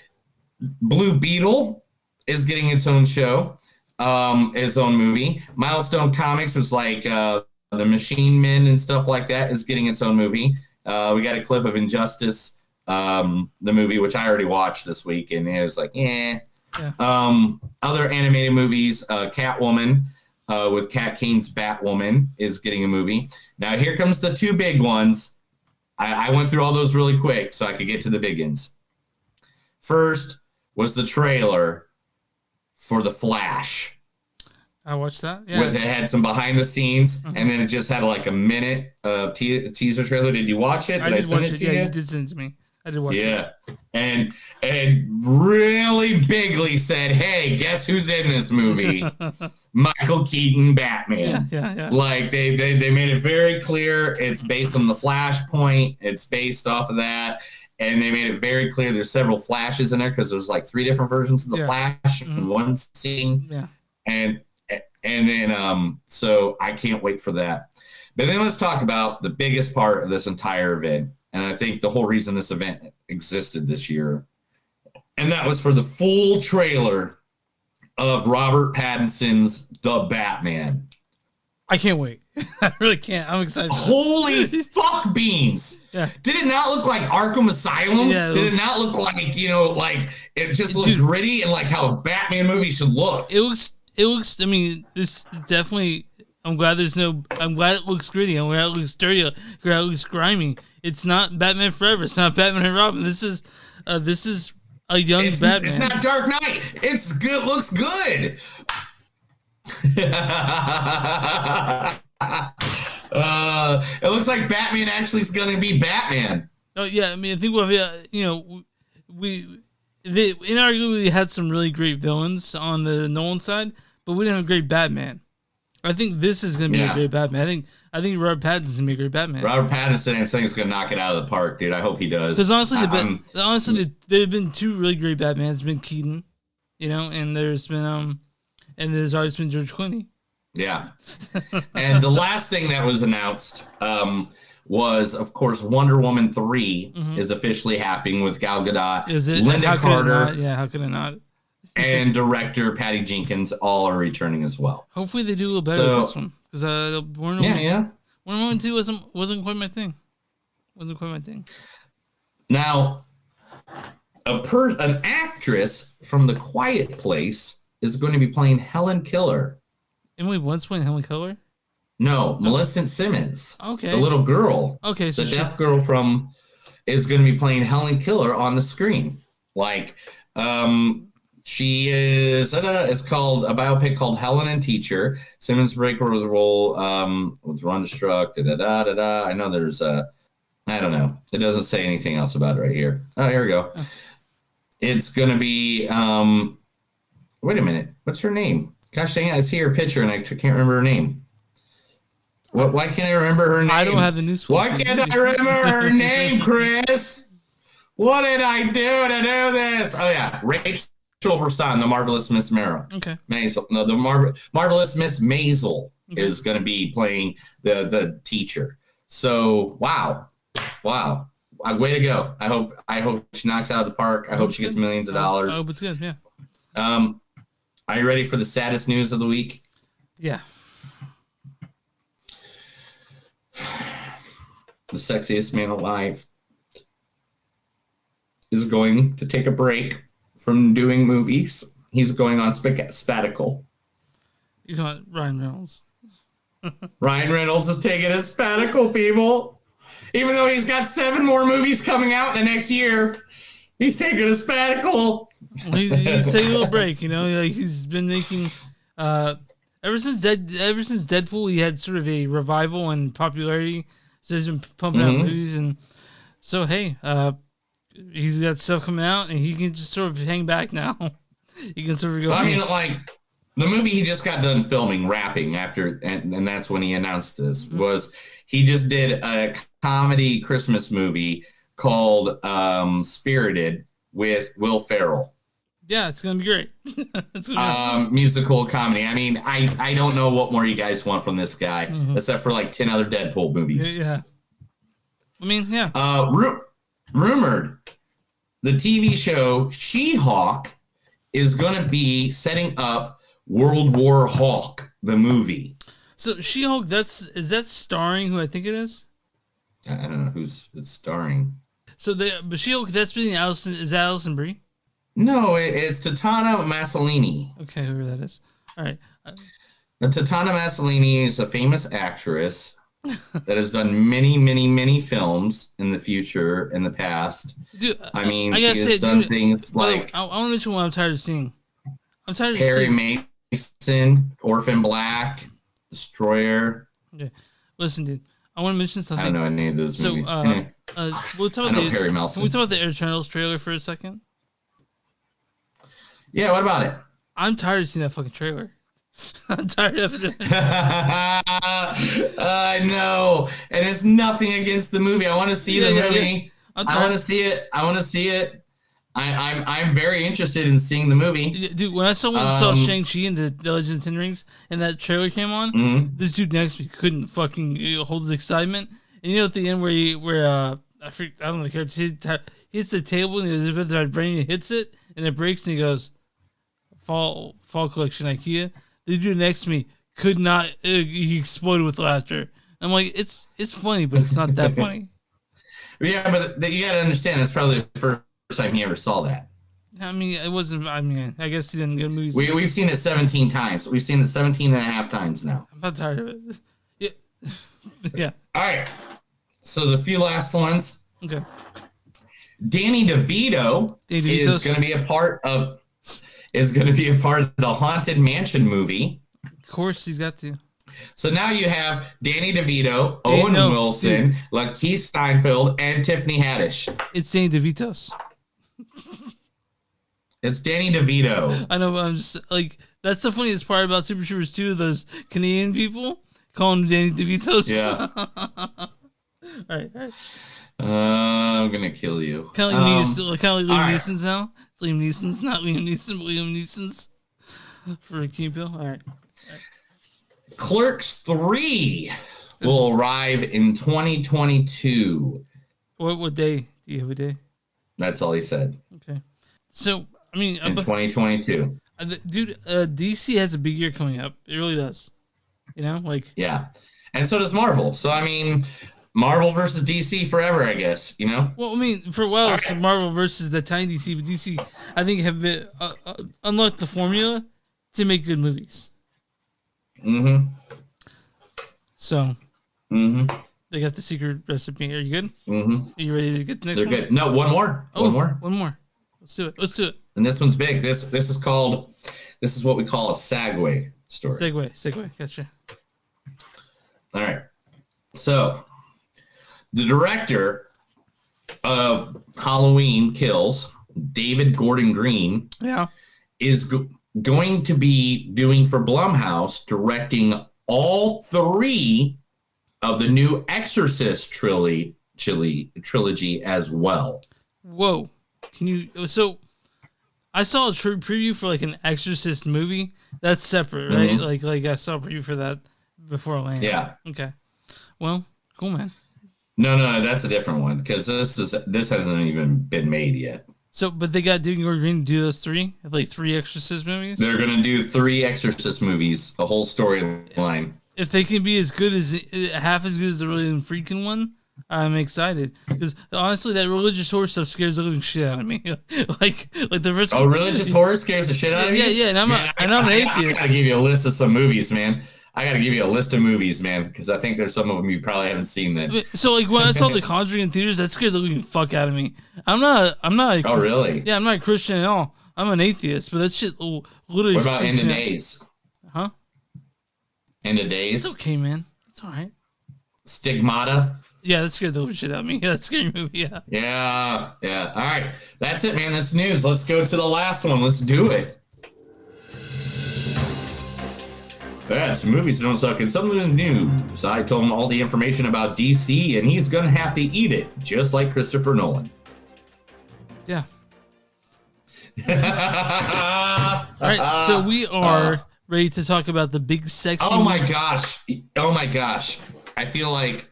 Blue Beetle is getting its own show, its own movie. Milestone Comics was like the Machine Men and stuff like that is getting its own movie. We got a clip of Injustice, the movie, which I already watched this week, and it was like, yeah. Other animated movies, Catwoman with Kat Kane's Batwoman is getting a movie. Now here comes the two big ones. I went through all those really quick so I could get to the big ones. First was the trailer for The Flash. I watched that. Yeah. It had some behind the scenes, and then it just had like a minute of teaser trailer. Did you watch it? I did watch it. Yeah, you did send it to me. I did watch it. Yeah. And really bigly said, hey, guess who's in this movie? Michael Keaton Batman. Yeah. Like they made it very clear it's based on the Flashpoint. It's based off of that. And they made it very clear there's several Flashes in there because there's like 3 different versions of the Flash in one scene. Yeah. And then so I can't wait for that. But then let's talk about the biggest part of this entire event. And I think the whole reason this event existed this year. And that was for the full trailer of Robert Pattinson's The Batman. I can't wait. I really can't. I'm excited. Holy fuck beans. Yeah. Did it not look like Arkham Asylum? Yeah, Did it not look like, like it just looked gritty and like how a Batman movie should look? It looks, I mean, this definitely, I'm glad it looks gritty. I'm glad it looks dirty. I'm glad it looks grimy. It's not Batman Forever. It's not Batman and Robin. This is a young Batman. It's not Dark Knight. It's good. Looks good. It looks like Batman actually is going to be Batman. Oh yeah, I mean, I think we inarguably had some really great villains on the Nolan side, but we didn't have a great Batman. I think this is going to be a great Batman. I think Robert Pattinson's going to be a great Batman. Robert Pattinson, I think, is going to knock it out of the park, dude. I hope he does. Because honestly, there have been 2 really great Batmans. There's been Keaton, and there's been and there's always been George Clooney. Yeah. And the last thing that was announced was, of course, Wonder Woman 3 is officially happening with Gal Gadot. Is it? Linda Carter. Yeah, how could it not? And director Patty Jenkins all are returning as well. Hopefully they do a little better with this one. Because Wonder Woman 2 wasn't quite my thing. Now, an actress from The Quiet Place is going to be playing Helen Keller. Emily Blunt's playing Helen Keller? No, Millicent Simmons. Okay. The little girl. Okay. So the deaf girl is going to be playing Helen Keller on the screen. Like, she is, it's called a biopic called Helen and Teacher. Simmons break over the role with Ron Struck. I know there's I don't know. It doesn't say anything else about it right here. Oh, here we go. It's going to be, wait a minute. What's her name? Gosh dang it, I see her picture and I can't remember her name. Why can't I remember her name? I don't have the news. Why can't I remember her name, Chris? What did I do to do this? Oh, yeah. Rachel Brisson, the Marvelous Miss Maisel. Okay. Maisel. No, the Marvelous Miss Maisel is going to be playing the teacher. So, wow. Way to go. I hope she knocks out of the park. I hope she gets millions of dollars. I hope it's good, yeah. Are you ready for the saddest news of the week? Yeah. The sexiest man alive is going to take a break from doing movies. He's going on sabbatical. He's on Ryan Reynolds. Ryan Reynolds is taking a sabbatical, people. Even though he's got 7 more movies coming out in the next year, he's taking a sabbatical. He's taking a little break, you know. Like he's been making ever since Deadpool, he had sort of a revival and popularity. So he's been pumping out movies, and so hey, he's got stuff coming out, and he can just sort of hang back now. He can sort of go. I mean, like the movie he just got done filming, wrapping after, and that's when he announced this was he just did a comedy Christmas movie called Spirited with Will Ferrell. Yeah, it's gonna be great. It's gonna be awesome. Musical comedy. I mean, I don't know what more you guys want from this guy, except for like 10 other Deadpool movies. Yeah. I mean, yeah. Rumored, the TV show She-Hulk is gonna be setting up World War Hulk, the movie. So She-Hulk, is that starring who I think it is? I don't know who's it's starring. So but She-Hulk, that's being Allison. Is that Allison Brie? No, it's Tatiana Maslany. Okay, whoever that is. All right. Tatiana Maslany is a famous actress that has done many, many, many films in the future, in the past. Dude, I mean, she has done things like... I want to mention what I'm tired of seeing. I'm tired of Perry seeing... Mason, Orphan Black, Destroyer. Okay. Listen, dude. I want to mention something. I don't know any of those movies. We'll talk about Perry Mason. Can we talk about the Eternals trailer for a second? Yeah, what about it? I'm tired of seeing that fucking trailer. I'm tired of it. I know. And it's nothing against the movie. I want to see the movie. Yeah. I want to see it. I'm very interested in seeing the movie. Dude, when I saw Shang-Chi and the Legend of Ten Rings and that trailer came on, this dude next to me couldn't fucking hold his excitement. And you know at the end where I don't know the character, he hits the table and his vibranium hits it and it breaks and he goes, Fall collection IKEA. The dude next to me could not. He exploded with laughter. I'm like, it's funny, but it's not that funny. Yeah, but you got to understand, it's probably the first time he ever saw that. I mean, it wasn't. I mean, I guess he didn't get movies. We've seen it 17 times. We've seen it 17 and a half times now. I'm not tired of it. Yeah. Yeah. All right. So the few last ones. Okay. Danny DeVito is going to be a part of. Is going to be a part of the Haunted Mansion movie. Of course, he's got to. So now you have Danny DeVito, Owen Wilson, Lakeith Steinfeld, and Tiffany Haddish. It's Danny DeVito's. It's Danny DeVito. I know, but I'm just like, that's the funniest part about Super Troopers 2, those Canadian people calling him Danny DeVito's. Yeah. All right. I'm going to kill you. Kind of like Liam Neeson's now. It's Liam Neeson's, not Liam Neeson, but Liam Neeson's for Key Bill. All right. Clerks 3 will arrive in 2022. What day? Do you have a day? That's all he said. Okay. So, I mean... in 2022. Dude, DC has a big year coming up. It really does. You know? Like... Yeah. And so does Marvel. So, I mean... Marvel versus DC forever, I guess, you know? Well, I mean, for a while, it's Marvel versus the tiny DC, but DC, I think, have been, unlocked the formula to make good movies. Mm-hmm. So, they got the secret recipe. Are you good? Mm-hmm. Are you ready to get the next one? They're good. No, one more. One more. Let's do it. And this one's big. This is what we call a segue story. Segue. Gotcha. All right. So... the director of Halloween Kills, David Gordon Green, is going to be doing for Blumhouse, directing all 3 of the new Exorcist trilogy as well. Whoa. Can you... So, I saw a preview for like an Exorcist movie. That's separate, right? Mm-hmm. Like I saw a preview for that before I landed. Yeah. Okay. Well, cool, man. No, that's a different one because this hasn't even been made yet. So, but they got David Gordon Green to do those 3, like 3 Exorcist movies. They're gonna do 3 Exorcist movies, a whole storyline. If they can be as good as half as good as the William Friedkin one, I'm excited because honestly, that religious horror stuff scares the living shit out of me. like the first. Oh, religious horror scares the shit out of you? Yeah, and I'm an atheist. I gotta give you a list of some movies, man. I gotta give you a list of movies, man, because I think there's some of them you probably haven't seen. Then. So like when I saw The Conjuring in theaters, that scared the living fuck out of me. I'm not. Oh really? Yeah, I'm not a Christian at all. I'm an atheist, but that shit literally. What about End of Days? Huh? End of Days. It's okay, man. It's all right. Stigmata. Yeah, that scared the living shit out of me. Yeah, that's a scary movie. Yeah. Yeah. All right, that's it, man. That's news. Let's go to the last one. Let's do it. Yeah, some movies don't suck. And some of the news. I told him all the information about DC, and he's gonna have to eat it, just like Christopher Nolan. Yeah. All right, so we are ready to talk about the big sexy. Oh my gosh! I feel like,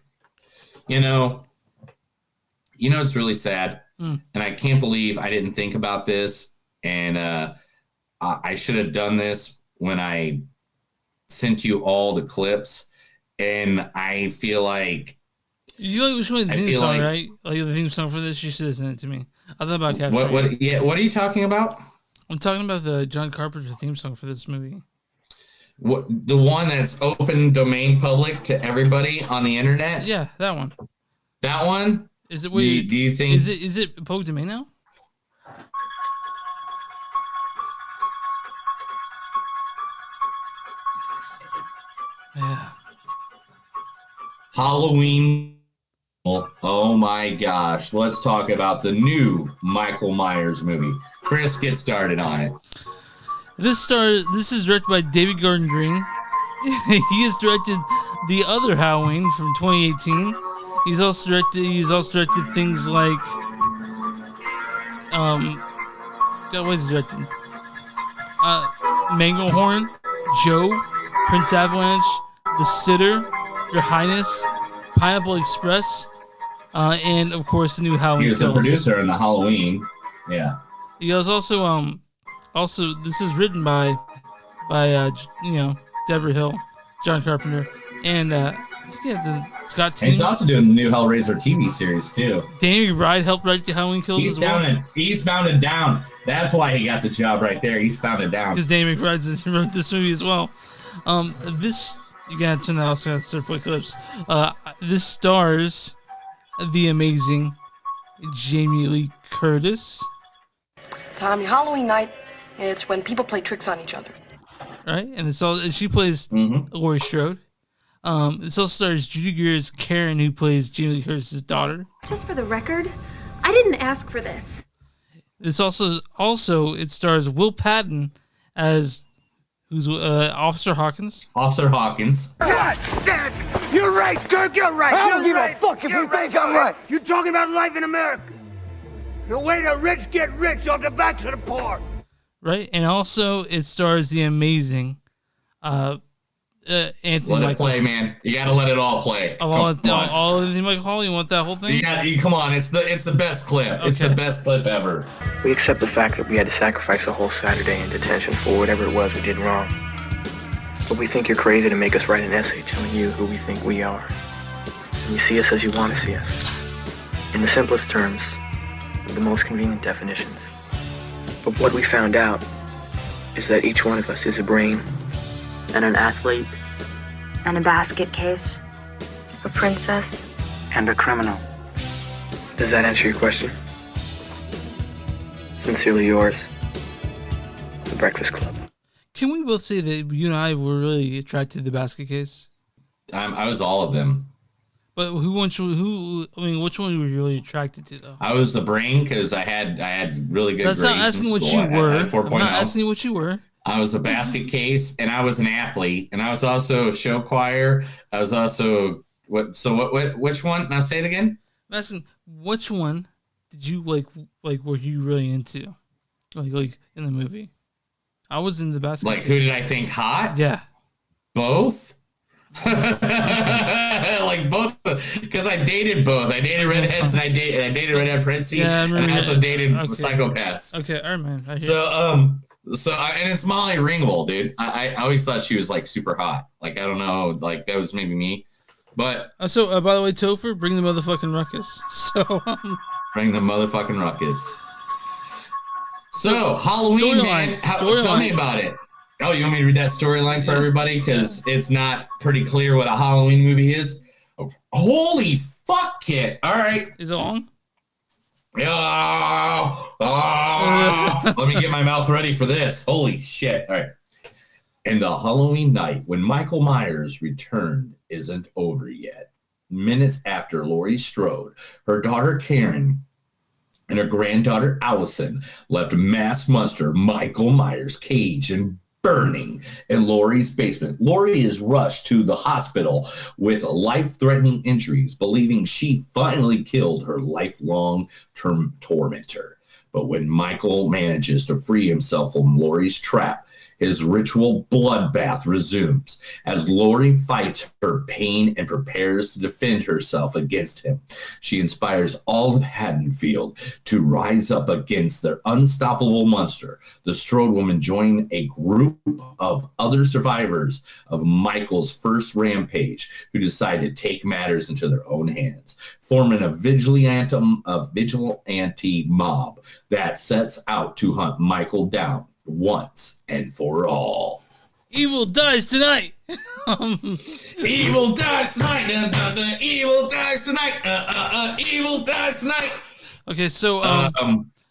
it's really sad, and I can't believe I didn't think about this, and I should have done this when I sent you all the clips, and I feel like you should make the theme song, right? Like the theme song for this, you should have sent it to me. I thought about capturing what? Yeah, what are you talking about? I'm talking about the John Carpenter theme song for this movie. What, the one that's open domain public to everybody on the internet? Yeah, that one. That one? Is it? Do you think? Is it public domain now? Yeah. Halloween. Oh my gosh. Let's talk about the new Michael Myers movie. Chris, get started on it. This is directed by David Gordon Green. He has directed the other Halloween from 2018. He's also directed things like what is he directed? Manglehorn, Joe, Prince Avalanche, The Sitter, Your Highness, Pineapple Express, and of course the new Halloween. He was Kills. a producer in the Halloween. Yeah. He was also this is written by Deborah Hill, John Carpenter, and Scott Teems. And he's also doing the new Hellraiser TV series too. Danny McBride helped write the Halloween Kills as well. Eastbound and Down. That's why he got the job right there. Eastbound and Down. Because Danny McBride wrote this movie as well. This you gotta turn that off. So play clips. This stars the amazing Jamie Lee Curtis. Tommy, Halloween night, it's when people play tricks on each other. Right, and she plays Laurie Strode. This also stars Judy Greer as Karen, who plays Jamie Lee Curtis' daughter. Just for the record, I didn't ask for this. This also it stars Will Patton as who's Officer Hawkins. Officer Hawkins. God damn it! You're right, Kirk. You're right. I don't You're give right. a fuck if You're you think I'm right. You're talking about life in America. The way the rich get rich off the backs of the poor. Right, and also it stars the amazing Anthony Let Michael. it play, man. You gotta let it all play. All of Anthony Michael Hall. You want that whole thing? Come on. It's the best clip. Okay. It's the best clip ever. We accept the fact that we had to sacrifice a whole Saturday in detention for whatever it was we did wrong. But we think you're crazy to make us write an essay telling you who we think we are. And you see us as you want to see us. In the simplest terms, with the most convenient definitions. But what we found out is that each one of us is a brain, And an athlete. And a basket case. A princess. And a criminal. Does that answer your question? Sincerely yours, The Breakfast Club. Can we both say that you and I were really attracted to the basket case? I was all of them. But which one were you really attracted to though? I was the brain because I had really good That's grades. not asking in what school. you were. I had 4.0. I'm not asking you what you were. I was a basket case, and I was an athlete, and I was also a show choir. I was also what? So what? Which one? Now say it again. I'm asking which one did you like? Were you really into? Like in the movie? I was in the basket. Like who did I think hot? Yeah, both. Like both, because I dated both. I dated redheads and I dated redhead Princey, and I also dated psychopaths. Okay, all right, man. And it's Molly Ringwald, dude. I always thought she was like super hot. Like I don't know, like that was maybe me, but by the way, Topher, bring the motherfucking ruckus. So bring the motherfucking ruckus. So Halloween, man, tell me about it. Oh, you want me to read that storyline for everybody? Because it's not pretty clear what a Halloween movie is. Holy fuck, Kit. All right. Is it long? Yeah. Let me get my mouth ready for this. Holy shit. All right. And the Halloween night when Michael Myers returned isn't over yet. Minutes after Laurie Strode, her daughter Karen, and her granddaughter Allison left mass muster Michael Myers' cage and burning in Laurie's basement. Laurie is rushed to the hospital with life-threatening injuries, believing she finally killed her lifelong tormentor. But when Michael manages to free himself from Laurie's trap, his ritual bloodbath resumes as Laurie fights her pain and prepares to defend herself against him. She inspires all of Haddonfield to rise up against their unstoppable monster. The Strode woman joined a group of other survivors of Michael's first rampage who decide to take matters into their own hands, forming a vigilante mob that sets out to hunt Michael down once and for all. Evil dies tonight. Evil dies tonight. Evil dies tonight. Evil dies tonight. Okay, so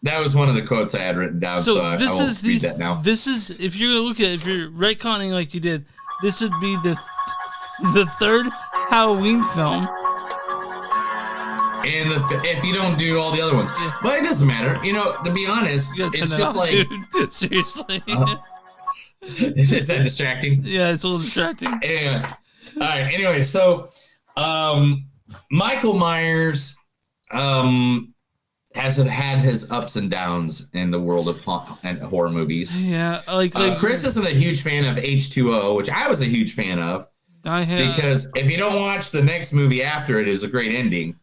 that was one of the quotes I had written down. So I won't read that now. This is, if you're gonna look at it, if you're retconning like you did, this would be the third Halloween film. And if you don't do all the other ones, but it doesn't matter. You know, to be honest, it's just like dude. Seriously. Is that distracting? Yeah, it's a little distracting. Yeah. All right. Anyway, so Michael Myers has had his ups and downs in the world of horror movies. Yeah, like Chris isn't a huge fan of H2O, which I was a huge fan of. Because if you don't watch the next movie after it, is a great ending.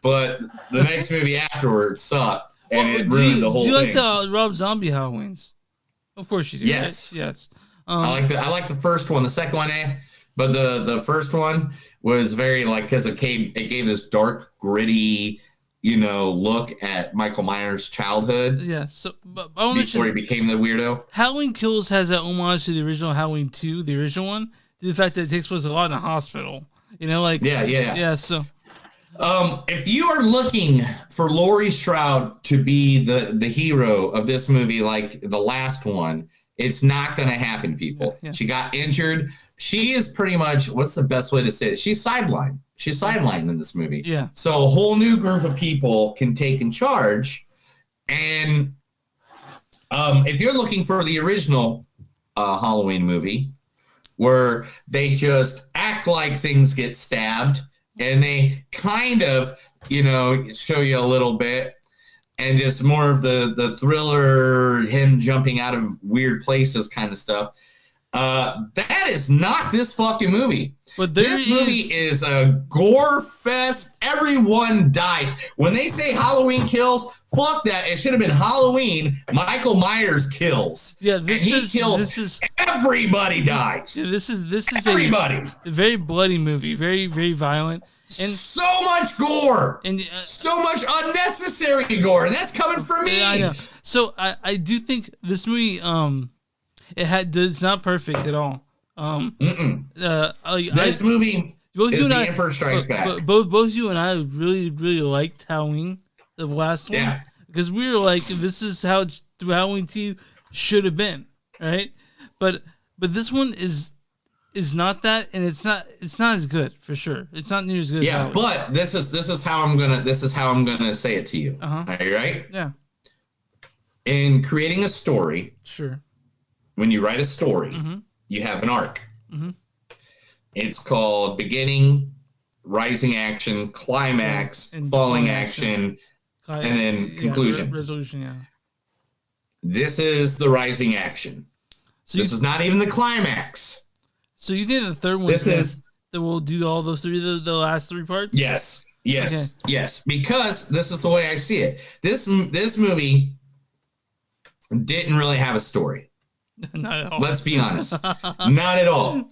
But the next movie afterwards sucked, and it ruined the whole thing. Do you like the Rob Zombie Halloweens? Of course you do. Yes, right? Yes. I like the first one. The second one, but the first one was very because it gave this dark, gritty, look at Michael Myers' childhood. Yeah. So before he became the weirdo. Halloween Kills has that homage to the original Halloween 2, the original one. The fact that it takes place a lot in a hospital. Yeah. So. If you are looking for Laurie Strode to be the hero of this movie, like the last one, it's not going to happen, people. Yeah. She got injured. She is pretty much, what's the best way to say it? She's sidelined. She's sidelined in this movie. Yeah. So a whole new group of people can take in charge. And if you're looking for the original Halloween movie, where they just act like things get stabbed, and they kind of, show you a little bit, and just more of the thriller, him jumping out of weird places kind of stuff. That is not this fucking movie. But this movie is a gore fest. Everyone dies. When they say Halloween Kills, fuck that. It should have been Halloween. Michael Myers kills. Yeah, everybody dies. Yeah, this is everybody. A very bloody movie, very, very violent, and so much gore, and so much unnecessary gore, and that's coming from me. Yeah, I know. So I do think this movie it's not perfect at all. This movie is The Emperor Strikes Back. Both you and I really, really liked Halloween, the last one. Yeah. Because we were like, this is how Halloween 2 should have been, right? But this one is is not that, and it's not as good for sure. It's not near as good. Yeah, as but this is how I'm gonna say it to you. Are you right? Yeah. In creating a story, sure. When you write a story, you have an arc. It's called beginning, rising action, climax, and falling action, and then conclusion. Resolution. Yeah. This is the rising action. So this is not even the climax. So you think the third one that we'll do all those three, the last three parts? Yes. Yes. Because this is the way I see it. This movie didn't really have a story. Not at all. Let's be honest. Not at all.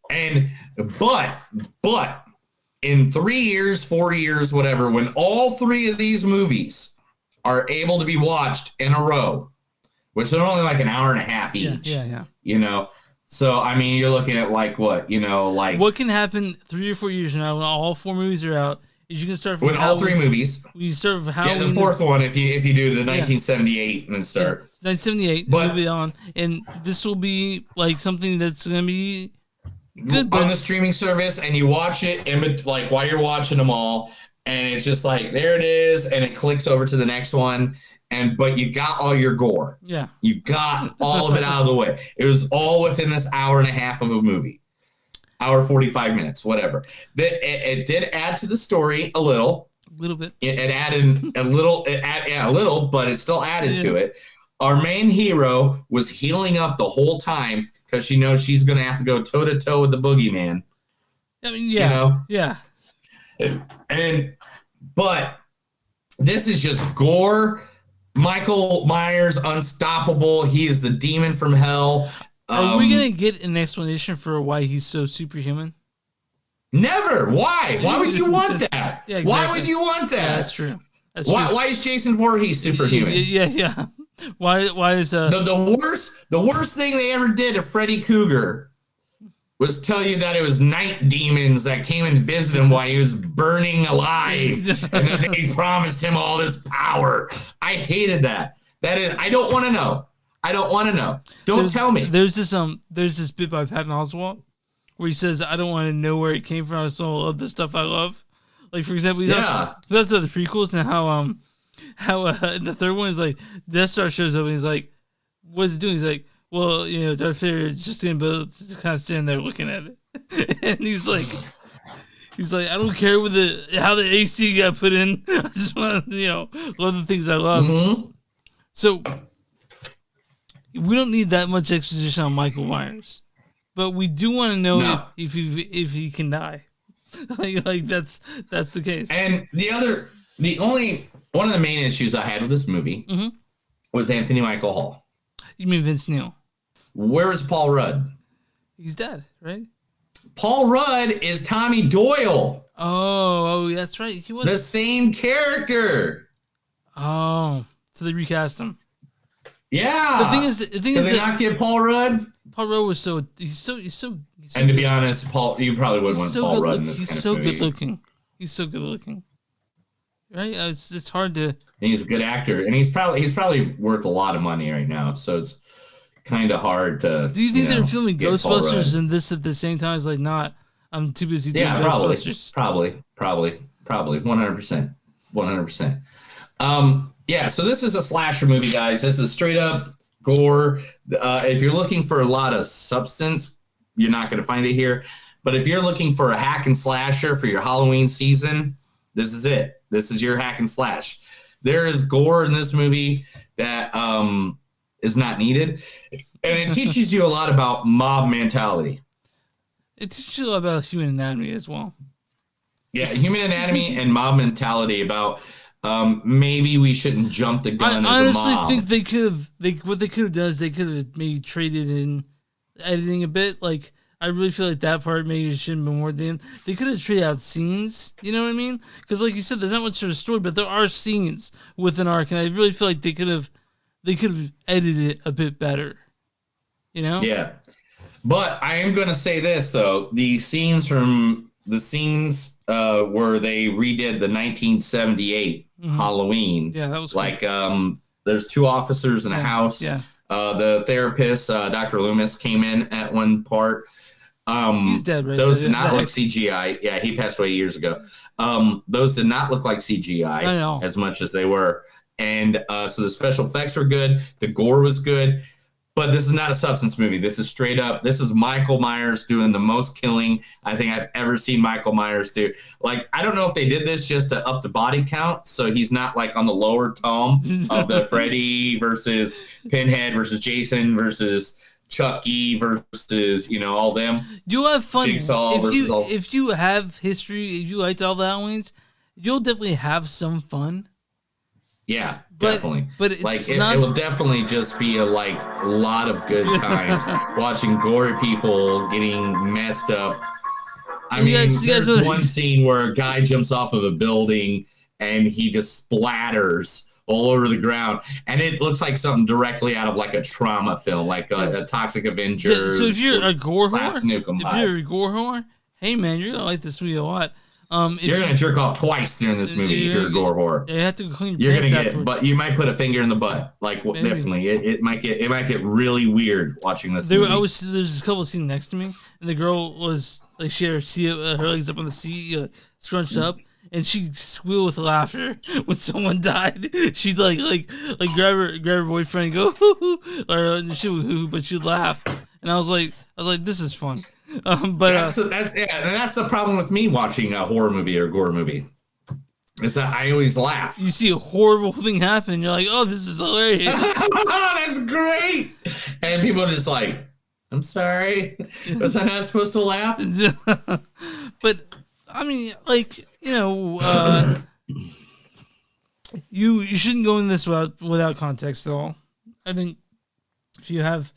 And but in 3 years, 4 years, whatever, when all three of these movies are able to be watched in a row, which are only like an hour and a half each. Yeah. You know, so I mean, you're looking at like what, like what can happen 3 or 4 years from now when all 4 movies are out is you can start from when all 3 movies. You start from Halloween. Yeah, the fourth one if you do the 1978 and then start 1978. But movie on, and this will be like something that's gonna be good on the streaming service, and you watch it like while you're watching them all, and it's just like there it is, and it clicks over to the next one. But you got all your gore. Yeah. You got all of it out of the way. It was all within this hour and a half of a movie. Hour 45 minutes, whatever. It did add to the story a little. A little bit. It added a little, but it still added to it. Our main hero was healing up the whole time because she knows she's going to have to go toe-to-toe with the boogeyman. I mean, yeah. Yeah. But this is just gore. Michael Myers, unstoppable. He is the demon from hell. Are we gonna get an explanation for why he's so superhuman? Never. Why? Why would you want that? Yeah, exactly. Why would you want that? Yeah, that's true. Why is Jason Voorhees superhuman? Yeah. Why is the worst thing they ever did to Freddy Krueger was tell you that it was night demons that came and visited him while he was burning alive, and that they promised him all this power. I hated that. I don't want to know. Don't tell me. There's this bit by Patton Oswalt where he says, "I don't want to know where it came from. I still love the stuff I love." Like, for example, that's the prequels, and how in the third one is like Death Star shows up and he's like, "What's it doing?" He's like, "Well, Darth Vader is just kind of standing there looking at it," and he's like, "I don't care how the AC got put in. I just want to, love the things I love." Mm-hmm. So we don't need that much exposition on Michael Myers, but we do want to know if he can die. like that's the case. And one of the main issues I had with this movie was Anthony Michael Hall. You mean Vince Neil? Where is Paul Rudd? He's dead, right? Paul Rudd is Tommy Doyle. Oh, that's right. He was the same character. Oh, so they recast him. Yeah. The thing is, did they not get Paul Rudd? Paul Rudd was he's so and to be honest, Paul, you probably wouldn't want Paul Rudd in this He's kind so of movie. good looking. He's so good looking. Right? It's hard to. And he's a good actor, and he's probably worth a lot of money right now. So it's kind of hard to. Do you think they're filming Ghostbusters and this at the same time? It's like not. I'm too busy doing Ghostbusters. Probably, 100%. Yeah. So this is a slasher movie, guys. This is straight up gore. If you're looking for a lot of substance, you're not going to find it here. But if you're looking for a hack and slasher for your Halloween season, this is it. This is your hack and slash. There is gore in this movie that is not needed. And it teaches you a lot about mob mentality. It teaches you a lot about human anatomy as well. Yeah, human anatomy and mob mentality about maybe we shouldn't jump the gun I as a mob. honestly think they could have what they could have done is they could have maybe traded in editing a bit. Like, I really feel like that part maybe shouldn't have been more than they could have traded out scenes. You know what I mean? Because like you said, there's not much of a story, but there are scenes with an arc, and I really feel like they could have edited it a bit better. You know? Yeah. But I am going to say this though: the scenes where they redid the 1978 Halloween. Yeah, that was cool. Like there's 2 officers in a house. Yeah. The therapist, Dr. Loomis, came in at one part. He's dead, right? Those did not look CGI. Yeah, he passed away years ago. Those did not look like CGI as much as they were. And so the special effects were good. The gore was good. But this is not a substance movie. This is straight up. This is Michael Myers doing the most killing I think I've ever seen Michael Myers do. Like, I don't know if they did this just to up the body count, so he's not like on the lower tome of the Freddy versus Pinhead versus Jason versus Chucky versus, you know, all them. You'll have fun. Jigsaw versus all. If you have history, if you liked all the Halloweens, you'll definitely have some fun. Yeah, definitely. But it's like not... it will definitely just be a lot of good times watching gory people getting messed up. I mean, there's one scene where a guy jumps off of a building and he just splatters all over the ground, and it looks like something directly out of like a trauma film, like a Toxic Avenger. So if you're a gore whore, hey man, you're gonna like this movie a lot. You're gonna jerk off twice during this movie if you're a gore whore. You have to clean. You're gonna get, but you might put a finger in the butt. Like definitely, it might get really weird watching this movie. There's a couple of scenes next to me, and the girl was like she had her legs up on the seat, scrunched up, and she squealed with laughter when someone died. She'd like grab her boyfriend and go hoo hoo, or she would hoo, but she'd laugh, and I was like, this is fun. But that's the problem with me watching a horror movie or gore movie. Is that I always laugh. You see a horrible thing happen, you're like, oh, this is hilarious. That's great. And people are just like, I'm sorry. Was I not supposed to laugh? But I mean, like, you know, you shouldn't go in this without context at all. I think if you have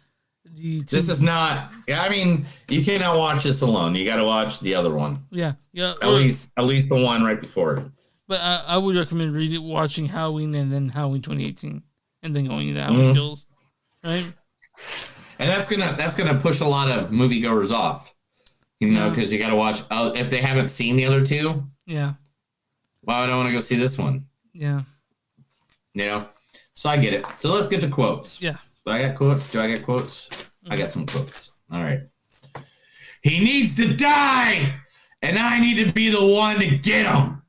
this is not. I mean, you cannot watch this alone. You got to watch the other one. Yeah. At least the one right before it. But I would recommend watching Halloween and then Halloween 2018, and then going into Halloween Kills, right? And that's gonna push a lot of moviegoers off, you know, because you got to watch if they haven't seen the other two. Yeah. Why would I want to go see this one? Yeah. You know, so I get it. So let's get to quotes. Yeah. Do I get quotes? I got some quotes. All right. He needs to die, and I need to be the one to get him.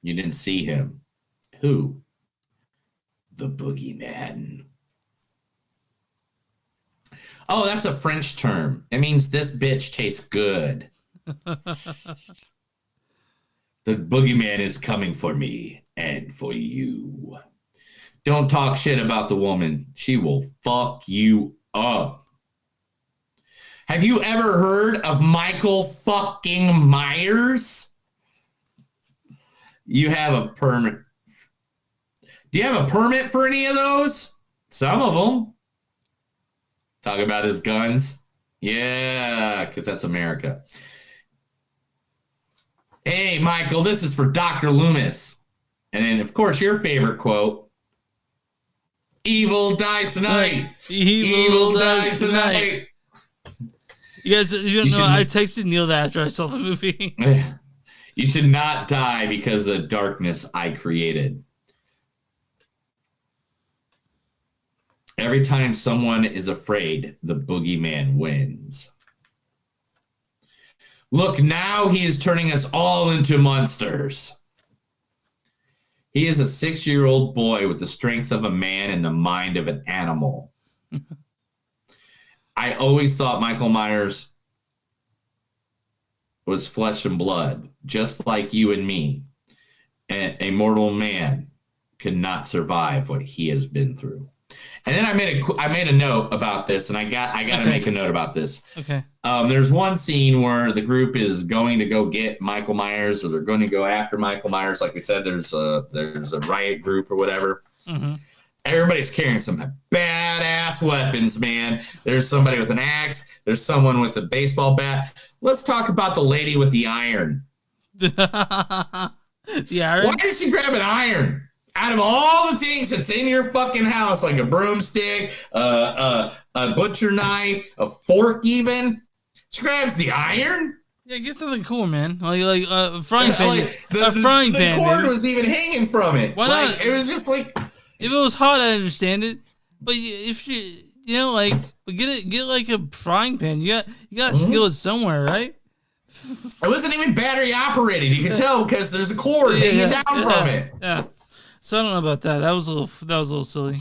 You didn't see him. Who? The boogeyman. Oh, that's a French term. It means this bitch tastes good. The boogeyman is coming for me and for you. Don't talk shit about the woman. She will fuck you up. Have you ever heard of Michael fucking Myers? You have a permit. Do you have a permit for any of those? Some of them. Talk about his guns. Yeah, because that's America. Hey, Michael, this is for Dr. Loomis. And then, of course, your favorite quote. Evil dies tonight. Evil dies tonight. You guys, you don't know, I texted Neil that after I saw the movie. You should not die because of the darkness I created. Every time someone is afraid, the boogeyman wins. Look, now he is turning us all into monsters. He is a 6-year-old boy with the strength of a man and the mind of an animal. I always thought Michael Myers was flesh and blood, just like you and me. A mortal man could not survive what he has been through. And then I made a note about this, and I got to make a note about this. Okay. There's one scene where the group is going to go get Michael Myers, or they're going to go after Michael Myers. Like we said, there's a riot group or whatever. Mm-hmm. Everybody's carrying some badass weapons, man. There's somebody with an axe. There's someone with a baseball bat. Let's talk about the lady with the iron. The iron? Why did she grab an iron? Out of all the things that's in your fucking house, like a broomstick, a butcher knife, a fork even, she grabs the iron? Yeah, get something cool, man. Like a frying pan. The cord was even hanging from it. Why not? It was just like... If it was hot, I understand it. But if you you know, like get like a frying pan. You got to skill it somewhere, right? It wasn't even battery operated. You can tell because there's a cord hanging down from it. Yeah. So I don't know about that. That was a little silly.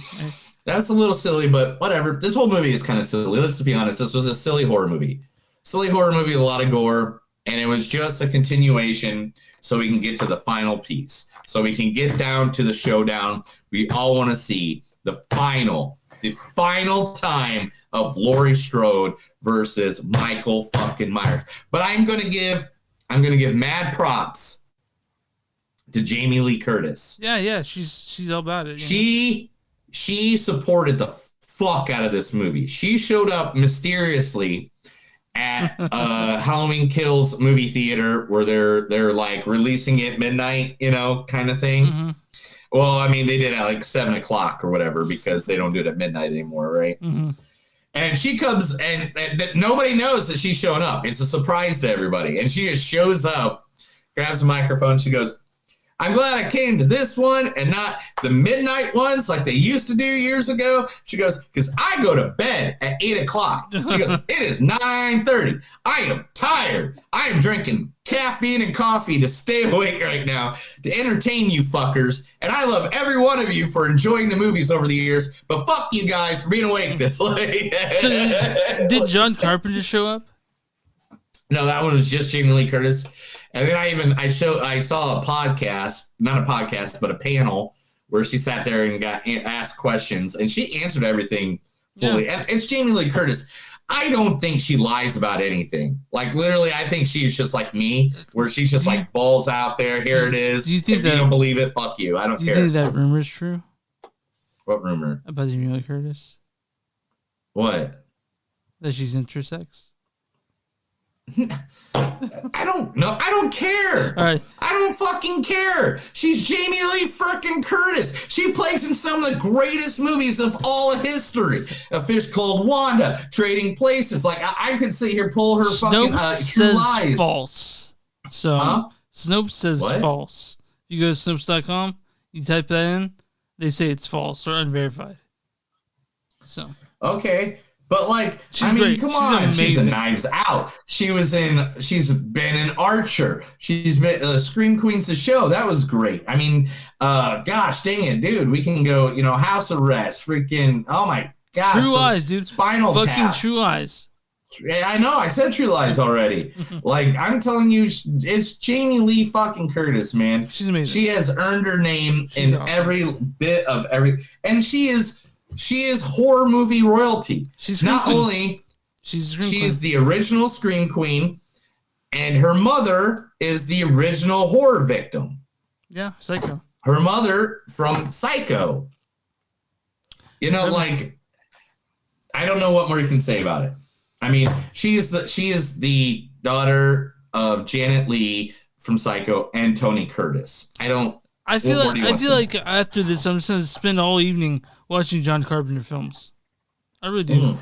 That's a little silly, but whatever. This whole movie is kind of silly. Let's be honest. This was a silly horror movie. Silly horror movie with a lot of gore, and it was just a continuation so we can get to the final piece. So we can get down to the showdown. We all want to see the final time of Laurie Strode versus Michael fucking Myers. But I'm gonna give mad props to Jamie Lee Curtis. Yeah, she's all about it. She supported the fuck out of this movie. She showed up mysteriously at Halloween Kills movie theater where they're like releasing it midnight, you know, kind of thing. Mm-hmm. Well, I mean, they did it at like 7:00 or whatever because they don't do it at midnight anymore, right? Mm-hmm. And she comes and nobody knows that she's showing up. It's a surprise to everybody. And she just shows up, grabs a microphone. She goes, I'm glad I came to this one and not the midnight ones like they used to do years ago. She goes, because I go to bed at 8:00. She goes, it is 9:30. I am tired. I am drinking caffeine and coffee to stay awake right now to entertain you fuckers. And I love every one of you for enjoying the movies over the years. But fuck you guys for being awake this late. So, did John Carpenter show up? No, that one was just Jamie Lee Curtis. And then I saw a podcast, not a podcast, but a panel where she sat there and got asked questions, and she answered everything fully. Yeah. And it's Jamie Lee Curtis. I don't think she lies about anything. Like literally, I think she's just like me, where she's just like balls out there. Here it is. Do you think if you don't believe it, fuck you. I don't care. Do you think that rumor is true? What rumor? About Jamie Lee Curtis? What? That she's intersex? I don't know. I don't care. All right. I don't fucking care. She's Jamie Lee freaking Curtis. She plays in some of the greatest movies of all of history. A Fish Called Wanda, Trading Places. Like I could sit here pull her fucking True Lies. False. So Snopes says false. You go to Snopes.com, you type that in, they say it's false or unverified. So okay. But like, she's great. Come on, she's in Knives Out. She's been in Archer. She's been Scream Queens the show. That was great. I mean, gosh dang it, dude. We can go, House Arrest, freaking, oh my god. True Lies, dude. Spinal Fucking Tap. True Lies. I know, I said True Lies already. Like, I'm telling you, it's Jamie Lee fucking Curtis, man. She's amazing. She has earned her name in every bit of and she is horror movie royalty. She's the original Scream Queen, and her mother is the original horror victim. Yeah, Psycho. Her mother from Psycho. Like, I don't know what more you can say about it. I mean, she is the daughter of Janet Leigh from Psycho and Tony Curtis. I feel like after this, I'm just gonna spend all evening watching John Carpenter films. I really do.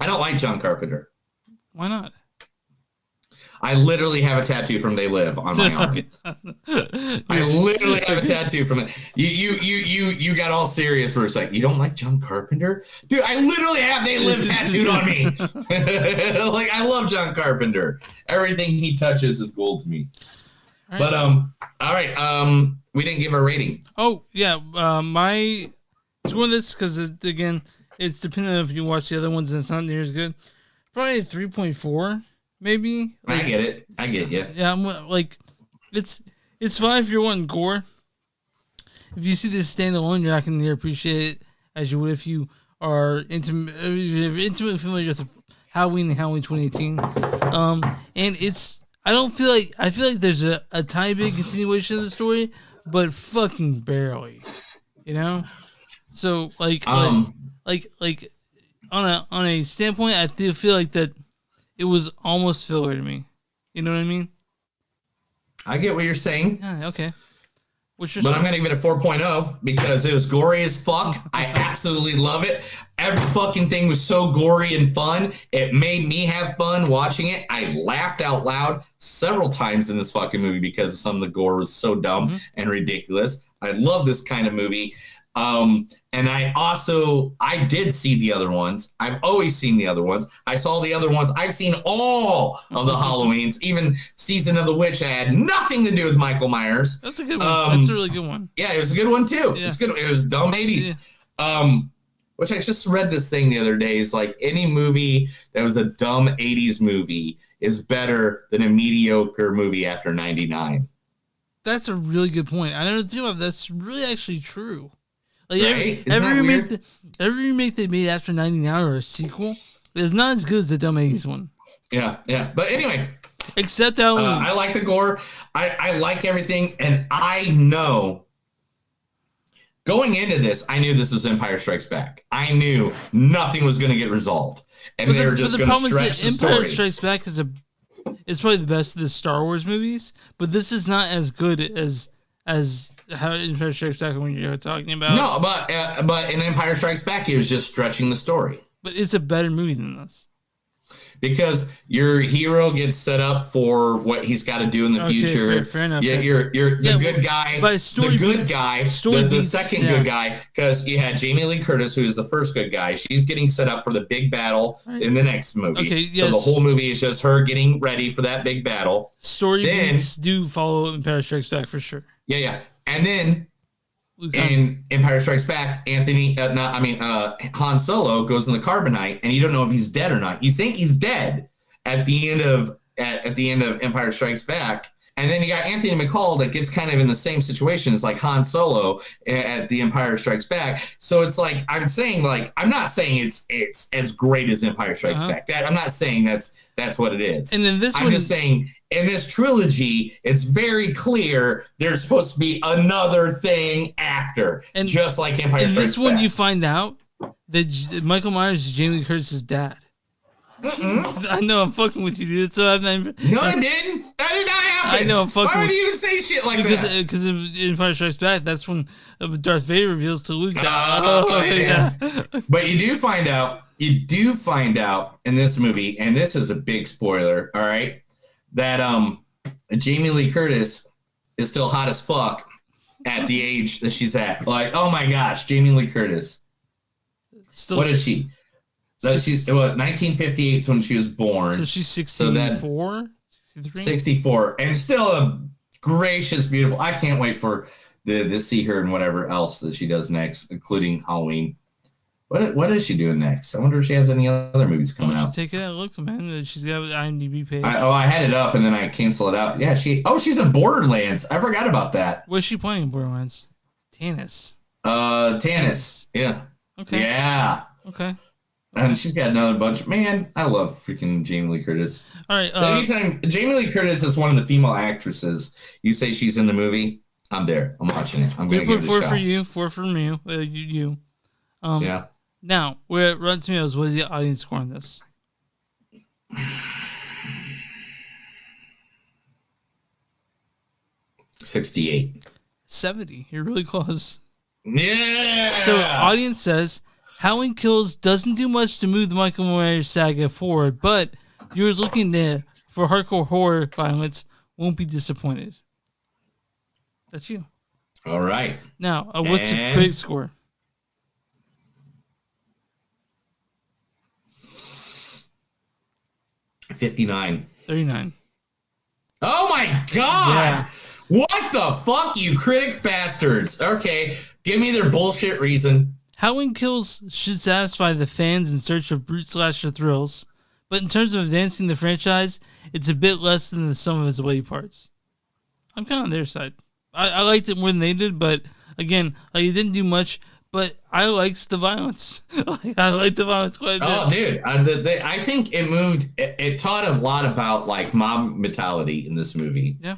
I don't like John Carpenter. Why not? I literally have a tattoo from They Live on my arm. I literally have a tattoo from it. You got all serious for a second. You don't like John Carpenter? Dude, I literally have They Live tattooed on me. Like, I love John Carpenter. Everything he touches is gold to me. All right. But all right, we didn't give a rating. Oh yeah, it's one of this because again, it's depending on if you watch the other ones and it's not near as good. Probably 3.4, maybe. Like, I get it. I get you. Yeah, I'm like, it's fine if you're wanting gore. If you see this standalone, you're not going to appreciate it as you would if you are intimately familiar with Halloween and Halloween 2018. And I feel like there's a tiny bit continuation of the story, but fucking barely, So like on a standpoint, I do feel like that it was almost filler to me. You know what I mean? I get what you're saying. Yeah, okay. But I'm gonna give it a 4.0 because it was gory as fuck. I absolutely love it. Every fucking thing was so gory and fun. It made me have fun watching it. I laughed out loud several times in this fucking movie because some of the gore was so dumb and ridiculous. I love this kind of movie. And I did see the other ones. I've always seen the other ones. I saw the other ones. I've seen all of the Halloweens, even Season of the Witch that had nothing to do with Michael Myers. That's a good one. That's a really good one. Yeah, it was a good one too. Yeah. It's good. It was dumb 80s. Yeah. Which I just read this thing the other day. Is like any movie that was a dumb 80s movie is better than a mediocre movie after 99. That's a really good point. I never think about that. That's really actually true. Like Right? every remake they made after 99 or a sequel is not as good as the dumb 80s one. Yeah. But anyway, except Halloween. I like the gore. I like everything, and I know. Going into this, I knew this was Empire Strikes Back. I knew nothing was going to get resolved, and they were just going to stretch the story. Empire Strikes Back is probably the best of the Star Wars movies, but this is not as good as how Empire Strikes Back when you're talking about. No, but in Empire Strikes Back, it was just stretching the story. But it's a better movie than this. Because your hero gets set up for what he's got to do in the future. Fair enough. Yeah, you're the good guy. By story the good beats, guy. story The beats, second good guy. Because you had Jamie Lee Curtis, who is the first good guy. She's getting set up for the big battle in the next movie. Okay, yes. So the whole movie is just her getting ready for that big battle. Story beats do follow Empire Strikes Back for sure. Yeah. And then in Empire Strikes Back, Han Solo goes in the carbonite, and you don't know if he's dead or not. You think he's dead at the end of Empire Strikes Back, and then you got Anthony McCall that gets kind of in the same situation as like Han Solo at the Empire Strikes Back. So it's like I'm not saying it's as great as Empire Strikes Back. I'm not saying that's what it is. And then I'm just saying in this trilogy, it's very clear there's supposed to be another thing after, and just like Empire Strikes Back. In this one, you find out that Michael Myers is Jamie Lee Curtis's dad. I know I'm fucking with you, dude. So No, it didn't. That did not happen. I know I'm fucking. Why would you even say shit like that? Because in Empire Strikes Back, that's when Darth Vader reveals to Luke that. But you do find out in this movie, and this is a big spoiler. All right, that Jamie Lee Curtis is still hot as fuck at the age that she's at. Like, oh my gosh, Jamie Lee Curtis. What is she? She's 1958 is when she was born. So she's 64? 64. And still a gracious, beautiful. I can't wait to see her and whatever else that she does next, including Halloween. What is she doing next? I wonder if she has any other movies coming out. Take a look, man. She's got an IMDb page. I had it up and then I canceled it out. Yeah, she's in Borderlands. I forgot about that. What's she playing in Borderlands? Tannis. Tannis. Yeah. Okay. Yeah. Okay. And she's got another bunch. Man, I love freaking Jamie Lee Curtis. All right. Anytime Jamie Lee Curtis is one of the female actresses, you say she's in the movie, I'm there. I'm watching it. I'm going to give it a shot. 4 for you, 4 for me. You. Yeah. Now, we're at Rotten Tomatoes. What is the audience score on this? 68. 70. You're really close. Yeah. So, audience says Halloween Kills doesn't do much to move the Michael Myers saga forward, but viewers looking there for hardcore horror violence won't be disappointed. That's you. All right. Now, what's the critic score? $59. 39. Oh my god! Yeah. What the fuck, you critic bastards? Okay, give me their bullshit reason. Halloween Kills should satisfy the fans in search of brute slasher thrills, but in terms of advancing the franchise, it's a bit less than the sum of its weighty parts. I'm kind of on their side. I liked it more than they did, but again, it didn't do much. But I liked the violence. I liked the violence quite a bit. Oh, dude, I think it moved. It taught a lot about like mob mentality in this movie. Yeah,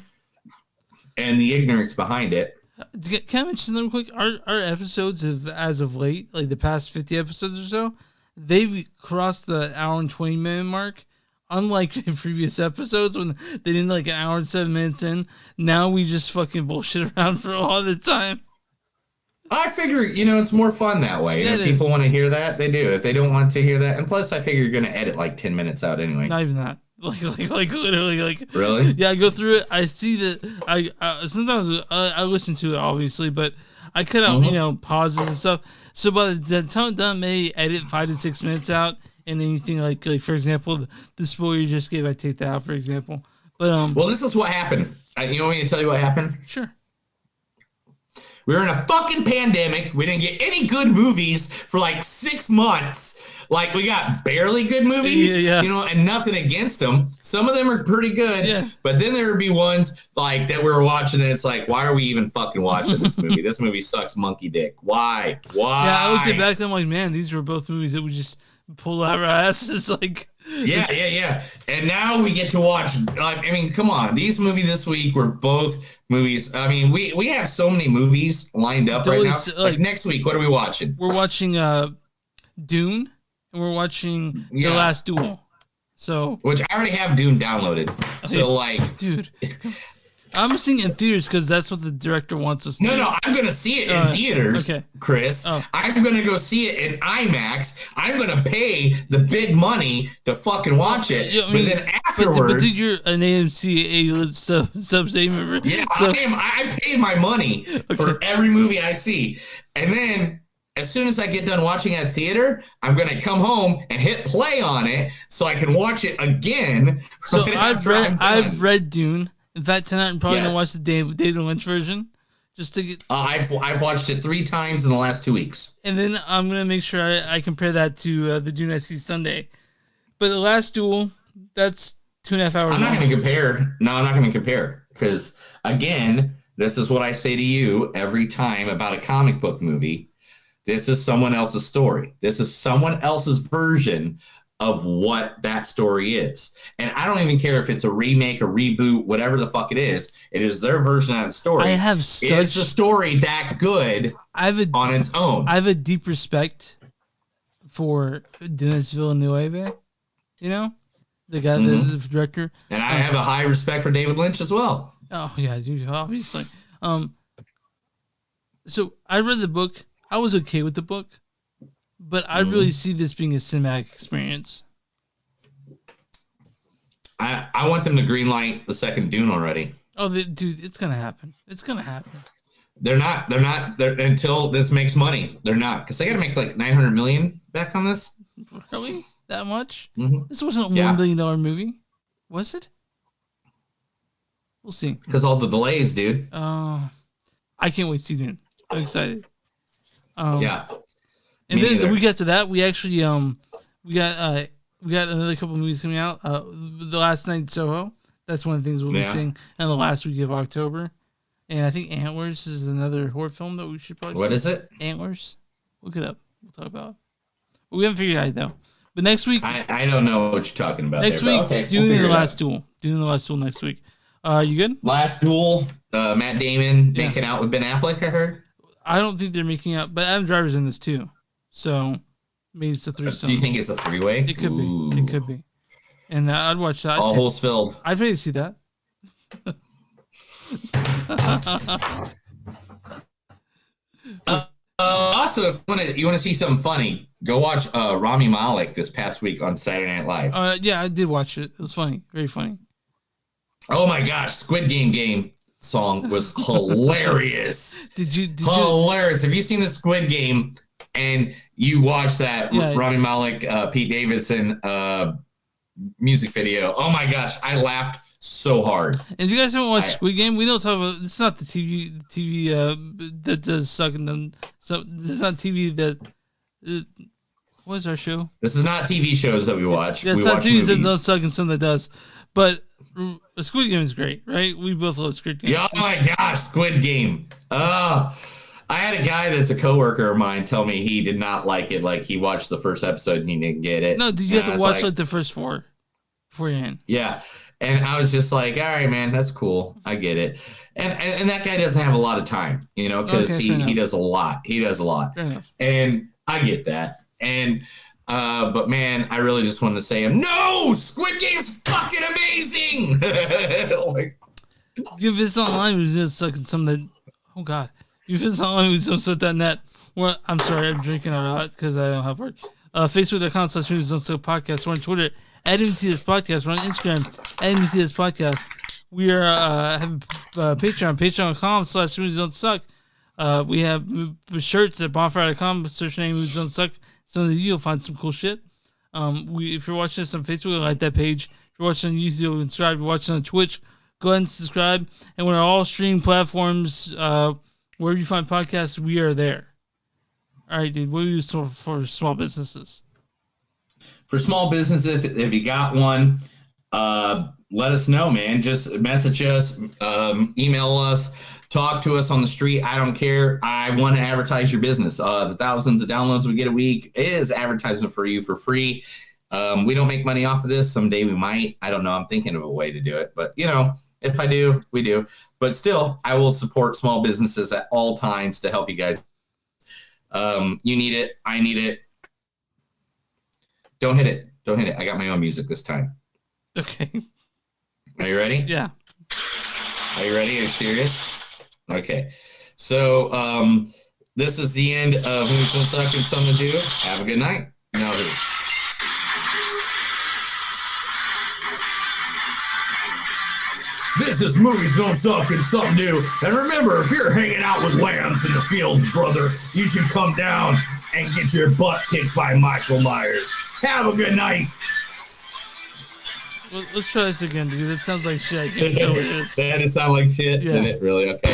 and the ignorance behind it. Can I mention them quick? Our episodes as of late, like the past 50 episodes or so, they've crossed the hour and 20 minute mark. Unlike in previous episodes when they didn't like an hour and 7 minutes in, now we just fucking bullshit around for all the time. I figure, it's more fun that way. Yeah, if people want to hear that, they do. If they don't want to hear that, and plus, I figure you're going to edit like 10 minutes out anyway. Not even that. Like literally, like. Really? Yeah, I go through it. I see that. I sometimes I listen to it obviously, but I cut out pauses and stuff. So by the time I'm done, maybe edit 5 to 6 minutes out, and anything like for example, the spoiler you just gave, I take that out, for example. But well, this is what happened. You want me to tell you what happened? Sure. We were in a fucking pandemic. We didn't get any good movies for like 6 months. Like, we got barely good movies, and nothing against them. Some of them are pretty good, but then there would be ones like that we were watching, and it's like, why are we even fucking watching this movie? This movie sucks monkey dick. Why? Yeah, I looked at back and I'm like, man, these were both movies that we just pull out our asses. Like, yeah. And now we get to watch. I mean, come on, these movies this week were both movies. I mean, we have so many movies lined up right now. Like next week, what are we watching? We're watching Dune, and we're watching The Last Duel. So, which I already have Dune downloaded. So, like, dude, I'm seeing it in theaters because that's what the director wants us to do. No, I'm going to see it in theaters, Chris. I'm going to go see it in IMAX. I'm going to pay the big money to fucking watch it. Yeah, I mean, but then afterwards... But dude, you're an AMC A-list sub-state member. Yeah, so, I pay my money for every movie I see. And then... as soon as I get done watching at theater, I'm going to come home and hit play on it so I can watch it again. So I've read Dune. In fact, tonight I'm probably going to watch the David Lynch version just to get. I've watched it 3 times in the last 2 weeks. And then I'm going to make sure I compare that to the Dune I see Sunday. But The Last Duel, that's 2.5 hours. I'm not going to compare. No, I'm not going to compare because again, this is what I say to you every time about a comic book movie. This is someone else's story. This is someone else's version of what that story is. And I don't even care if it's a remake, a reboot, whatever the fuck it is. It is their version of the story. It's a story that good on its own. I have a deep respect for Denis Villeneuve, you know? The guy, the director. And I have a high respect for David Lynch as well. Oh, yeah, dude, obviously. So I read the book. I was okay with the book, but I really see this being a cinematic experience. I want them to greenlight the second Dune already. Oh, dude, it's gonna happen. It's gonna happen. They're not until this makes money. They're not, because they got to make like $900 million back on this. Really, that much? Mm-hmm. This wasn't a $1 billion movie, was it? We'll see. Because all the delays, dude. I can't wait to see Dune. I'm excited. Yeah. And then the week after that, we actually we got another couple of movies coming out. The Last Night in Soho. That's one of the things we'll be seeing in the last week of October. And I think Antlers is another horror film that we should probably see. What is it? Antlers. Look it up. We'll talk about it. We haven't figured it out though. But next week, I don't know what you're talking about. Next week, Dune The Last Duel. Dune The Last Duel next week. You good? Last Duel. Matt Damon making out with Ben Affleck, I heard. I don't think they're making out, but Adam Driver's in this too. So maybe it's a threesome. Do you think it's a 3-way? It could be. It could be. And I'd watch that. All holes filled. I'd pay to see that. Also, if you want to see something funny, go watch Rami Malek this past week on Saturday Night Live. Yeah, I did watch it. It was funny. Very funny. Oh my gosh, Squid Game song was hilarious. Did you hilarious. Have you seen the Squid Game and you watch that Rami Malek, Pete Davidson music video? Oh my gosh, I laughed so hard. And if you guys haven't watched Squid Game, we don't talk about this. Is not the TV that does suck in them. So this is not TV that. What is our show? This is not TV shows that we watch. Yeah, it's not TV that does suck and some that does. But Squid Game is great, right? We both love Squid Game. Yeah, oh my gosh, Squid Game. I had a guy that's a coworker of mine tell me he did not like it. Like, he watched the first episode and he didn't get it. No, did you have to watch like the first 4 before you're in? Yeah. And I was just like, all right, man, that's cool. I get it. And that guy doesn't have a lot of time, you know, because he does a lot. He does a lot. And I get that. And but man, I really just wanted to say no, Squid Game's fucking amazing. Like, if it's online, who's just sucking some that. Oh God, if it's online, who's just suck.net. Well, I'm sorry, I'm drinking a lot because I don't have work. Facebook.com/podcast. We're on Twitter at MTS Podcast. We're on Instagram at MTS Podcast. We are having Patreon, patreon.com/movies don't suck. We have shirts at bonfire.com. Search name Movies Don't Suck. You'll find some cool shit. If you're watching this on Facebook, like that page. If you're watching on YouTube, subscribe. If you're watching on Twitch, go ahead and subscribe. And we're on all streaming platforms. Wherever you find podcasts, we are there. All right, dude. What do you use for small businesses? For small businesses, if you got one, let us know, man. Just message us, email us, talk to us on the street. I don't care. I want to advertise your business. The thousands of downloads we get a week is advertisement for you for free. We don't make money off of this. Someday we might. I don't know. I'm thinking of a way to do it. But, if I do, we do. But still, I will support small businesses at all times to help you guys. You need it. I need it. Don't hit it. Don't hit it. I got my own music this time. Okay. Are you ready? Yeah. Are you ready? Are you serious? Okay. So, this is the end of Movies Don't Suck and Something to Do. Have a good night. No. This is Movies Don't Suck and Something New. And remember, if you're hanging out with lambs in the fields, brother, you should come down and get your butt kicked by Michael Myers. Have a good night. Well, let's try this again, dude. It sounds like shit. You can tell what it is. That it sound like shit? Yeah. Did it really? Okay.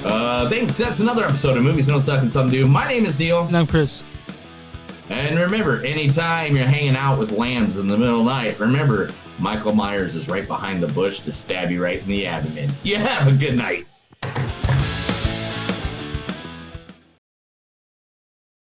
All right. Thanks. That's another episode of Movies Don't Suck and Something New. My name is Neil. And I'm Chris. And remember, anytime you're hanging out with lambs in the middle of the night, remember, Michael Myers is right behind the bush to stab you right in the abdomen. You have a good night.